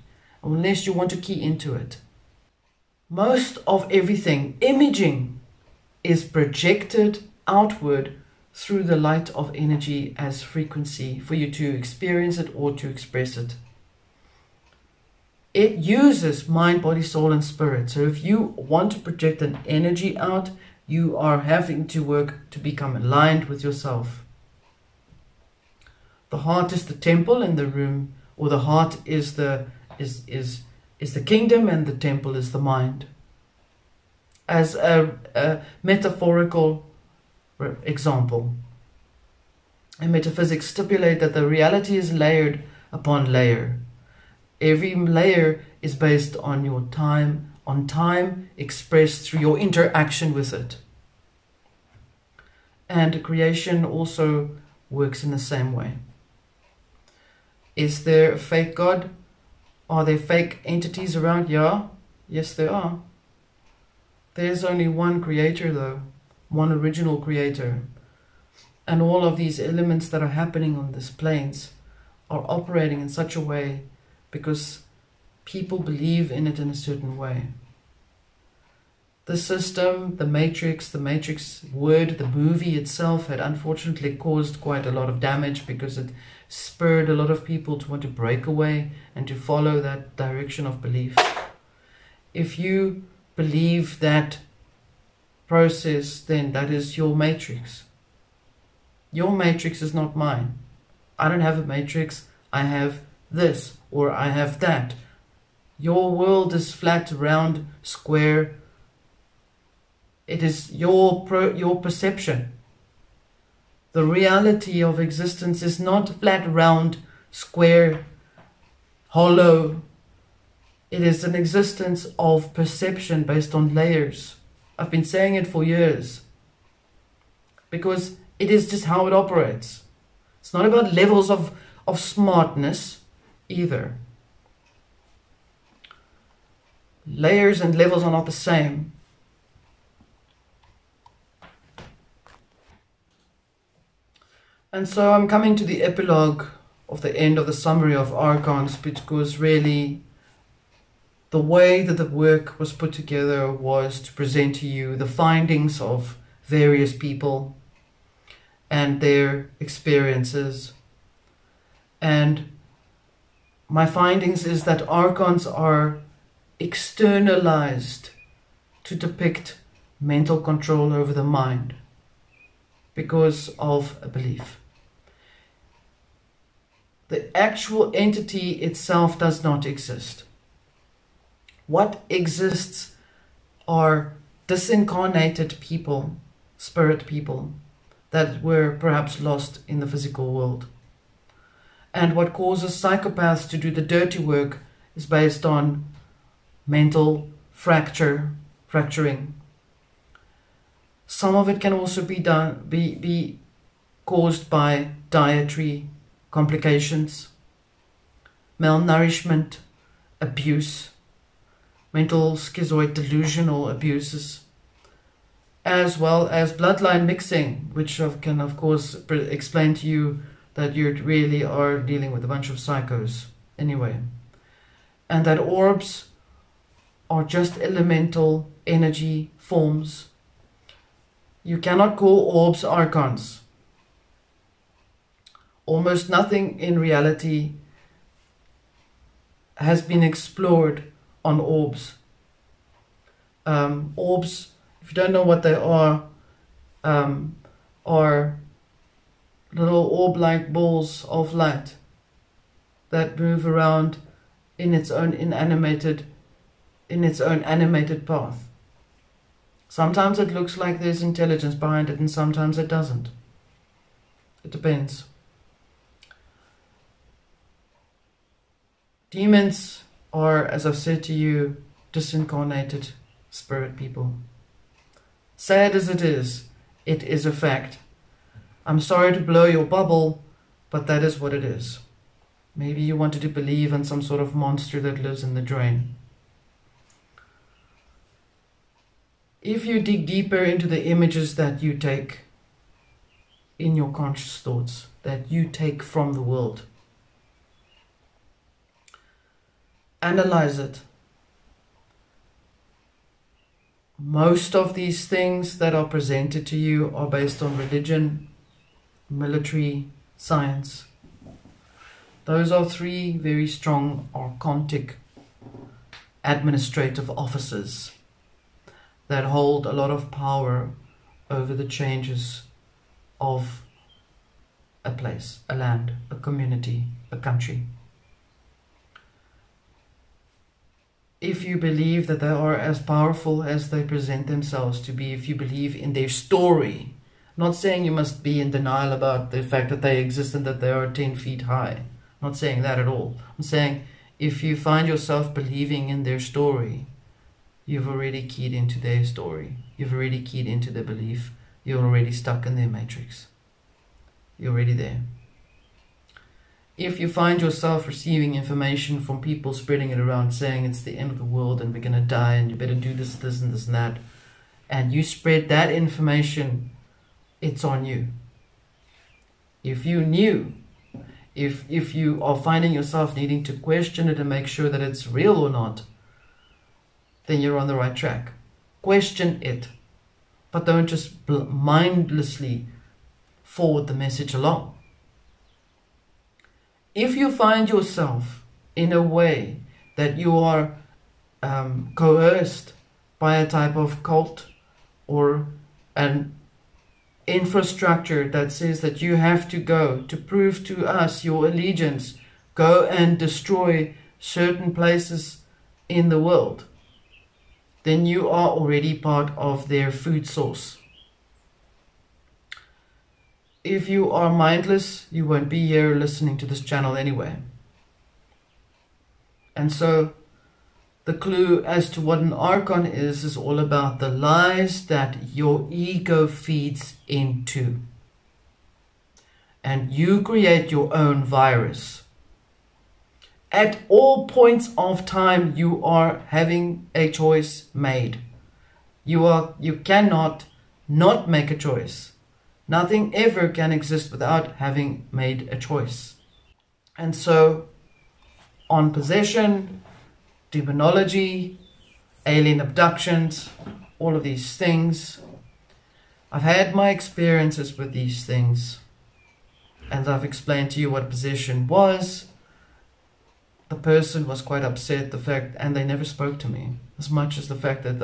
Unless you want to key into it. Most of everything, imaging, is projected outward through the light of energy as frequency for you to experience it or to express it. It uses mind, body, soul, and spirit. So if you want to project an energy out, you are having to work to become aligned with yourself. The heart is the temple and the room, or the heart is the kingdom and the temple is the mind. As a metaphorical example, and metaphysics stipulate that the reality is layered upon layer. Every layer is based on your time, on time expressed through your interaction with it. And creation also works in the same way. Is there a fake God? Are there fake entities around? Yeah. Yes, there are. There's only one creator though, one original creator. And all of these elements that are happening on these planes are operating in such a way because people believe in it in a certain way. The system, the Matrix word, the movie itself had unfortunately caused quite a lot of damage because it spurred a lot of people to want to break away and to follow that direction of belief. If you believe that process, then that is your Matrix. Your Matrix is not mine. I don't have a Matrix. I have this or I have that. Your world is flat, round, square. It is your perception. The reality of existence is not flat, round, square, hollow. It is an existence of perception based on layers. I've been saying it for years because it is just how it operates. It's not about levels of smartness either. Layers and levels are not the same. And so I'm coming to the epilogue of the end of the summary of Archons, because really the way that the work was put together was to present to you the findings of various people and their experiences. And my findings is that Archons are externalized to depict mental control over the mind because of a belief. The actual entity itself does not exist. What exists are disincarnated people, spirit people, that were perhaps lost in the physical world. And what causes psychopaths to do the dirty work is based on mental fracturing. Some of it can also be caused by dietary complications, malnourishment, abuse, mental schizoid delusional abuses, as well as bloodline mixing, which can of course explain to you that you really are dealing with a bunch of psychos anyway. And that orbs are just elemental energy forms. You cannot call orbs archons. Almost nothing in reality has been explored on orbs. Orbs, if you don't know what they are little orb-like balls of light that move around in its own animated path. Sometimes it looks like there's intelligence behind it, and sometimes it doesn't. It depends. Demons are, as I've said to you, disincarnated spirit people. Sad as it is a fact. I'm sorry to blow your bubble, but that is what it is. Maybe you wanted to believe in some sort of monster that lives in the drain. If you dig deeper into the images that you take in your conscious thoughts, that you take from the world, analyze it. Most of these things that are presented to you are based on religion, military, science. Those are three very strong archontic administrative offices that hold a lot of power over the changes of a place, a land, a community, a country. If you believe that they are as powerful as they present themselves to be, if you believe in their story, I'm not saying you must be in denial about the fact that they exist and that they are 10 feet high. I'm not saying that at all. I'm saying if you find yourself believing in their story, you've already keyed into their story. You've already keyed into their belief. You're already stuck in their matrix. You're already there. If you find yourself receiving information from people spreading it around saying it's the end of the world and we're going to die and you better do this, this and this and that, and you spread that information, it's on you. If you knew, if you are finding yourself needing to question it and make sure that it's real or not, then you're on the right track. Question it, but don't just mindlessly forward the message along. If you find yourself in a way that you are coerced by a type of cult or an infrastructure that says that you have to go to prove to us your allegiance, go and destroy certain places in the world, then you are already part of their food source. If you are mindless, you won't be here listening to this channel anyway. And so the clue as to what an Archon is all about the lies that your ego feeds into. And you create your own virus. At all points of time, you are having a choice made. You cannot not make a choice. Nothing ever can exist without having made a choice. And so, on possession, demonology, alien abductions, all of these things, I've had my experiences with these things. And I've explained to you what possession was. The person was quite upset, and they never spoke to me, as much as the fact that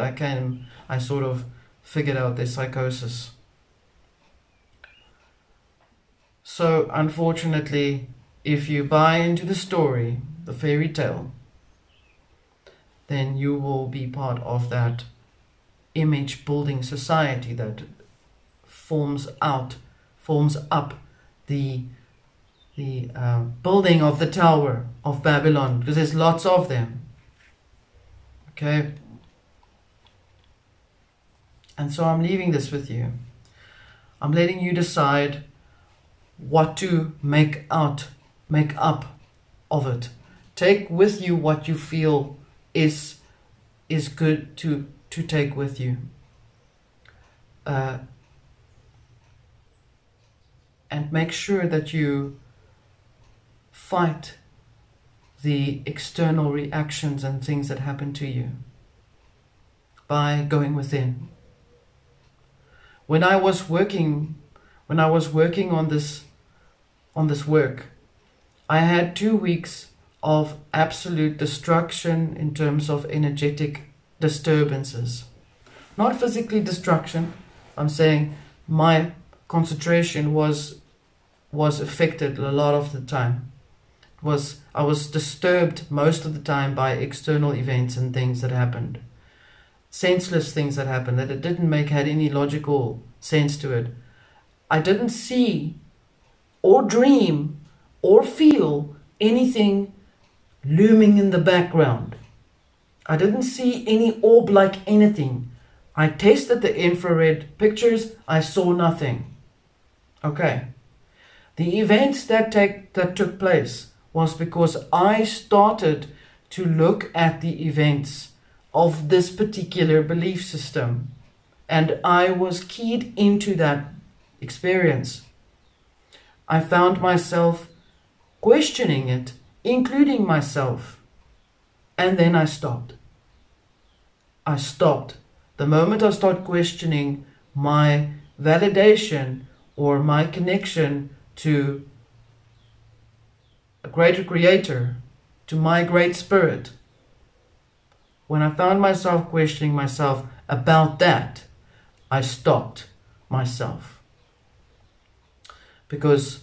I sort of figured out their psychosis. So, unfortunately, if you buy into the story, the fairy tale, then you will be part of that image building society that forms up the building of the Tower of Babylon, because there's lots of them. Okay? And so I'm leaving this with you. I'm letting you decide what to make up of it. Take with you what you feel is good to take with you. And make sure that you fight the external reactions and things that happen to you by going within. When I was working on this work, I had 2 weeks of absolute destruction in terms of energetic disturbances. Not physically destruction. I'm saying my concentration was affected a lot of the time. I was disturbed most of the time by external events and things that happened. Senseless things that happened that it didn't had any logical sense to it. I didn't see or dream or feel anything looming in the background. I didn't see any orb like anything. I tested the infrared pictures. I saw nothing. Okay. The events that took place was because I started to look at the events of this particular belief system, and I was keyed into that experience. I found myself questioning it, including myself, and then I stopped. The moment I start questioning my validation or my connection to a greater creator, to my great spirit, when I found myself questioning myself about that, I stopped myself. Because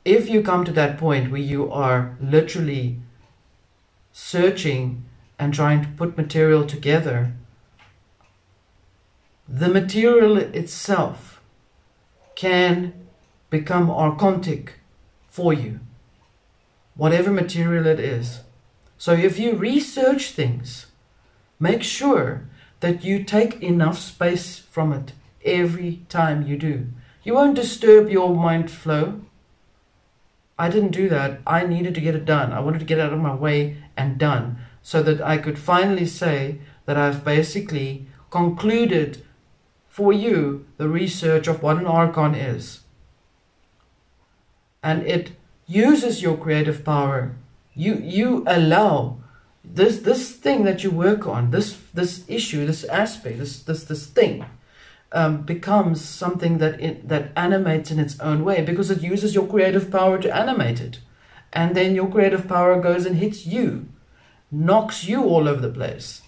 if you come to that point where you are literally searching and trying to put material together, the material itself can become archontic for you. Whatever material it is. So if you research things, make sure that you take enough space from it every time you do. You won't disturb your mind flow. I didn't do that. I needed to get it done. I wanted to get it out of my way and done so that I could finally say that I've basically concluded for you the research of what an Archon is. And it uses your creative power. You allow this thing that you work on, this issue, this aspect, this thing, becomes something that animates in its own way, because it uses your creative power to animate it. And then your creative power goes and hits you, knocks you all over the place.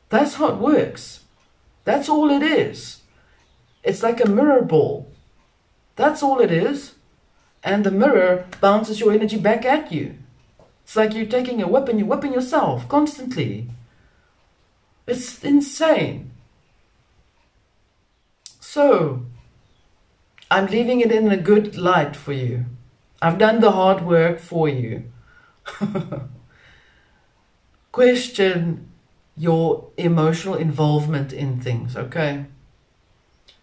That's how it works. That's all it is. It's like a mirror ball. That's all it is. And the mirror bounces your energy back at you. It's like you're taking a whip and you're whipping yourself constantly. It's insane. So, I'm leaving it in a good light for you. I've done the hard work for you. Question your emotional involvement in things, okay?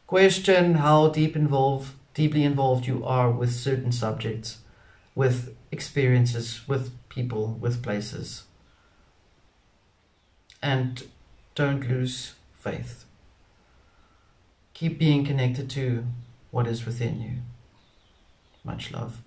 Question how deeply involved you are with certain subjects, with experiences, with people, with places. And don't lose faith. Keep being connected to what is within you. Much love.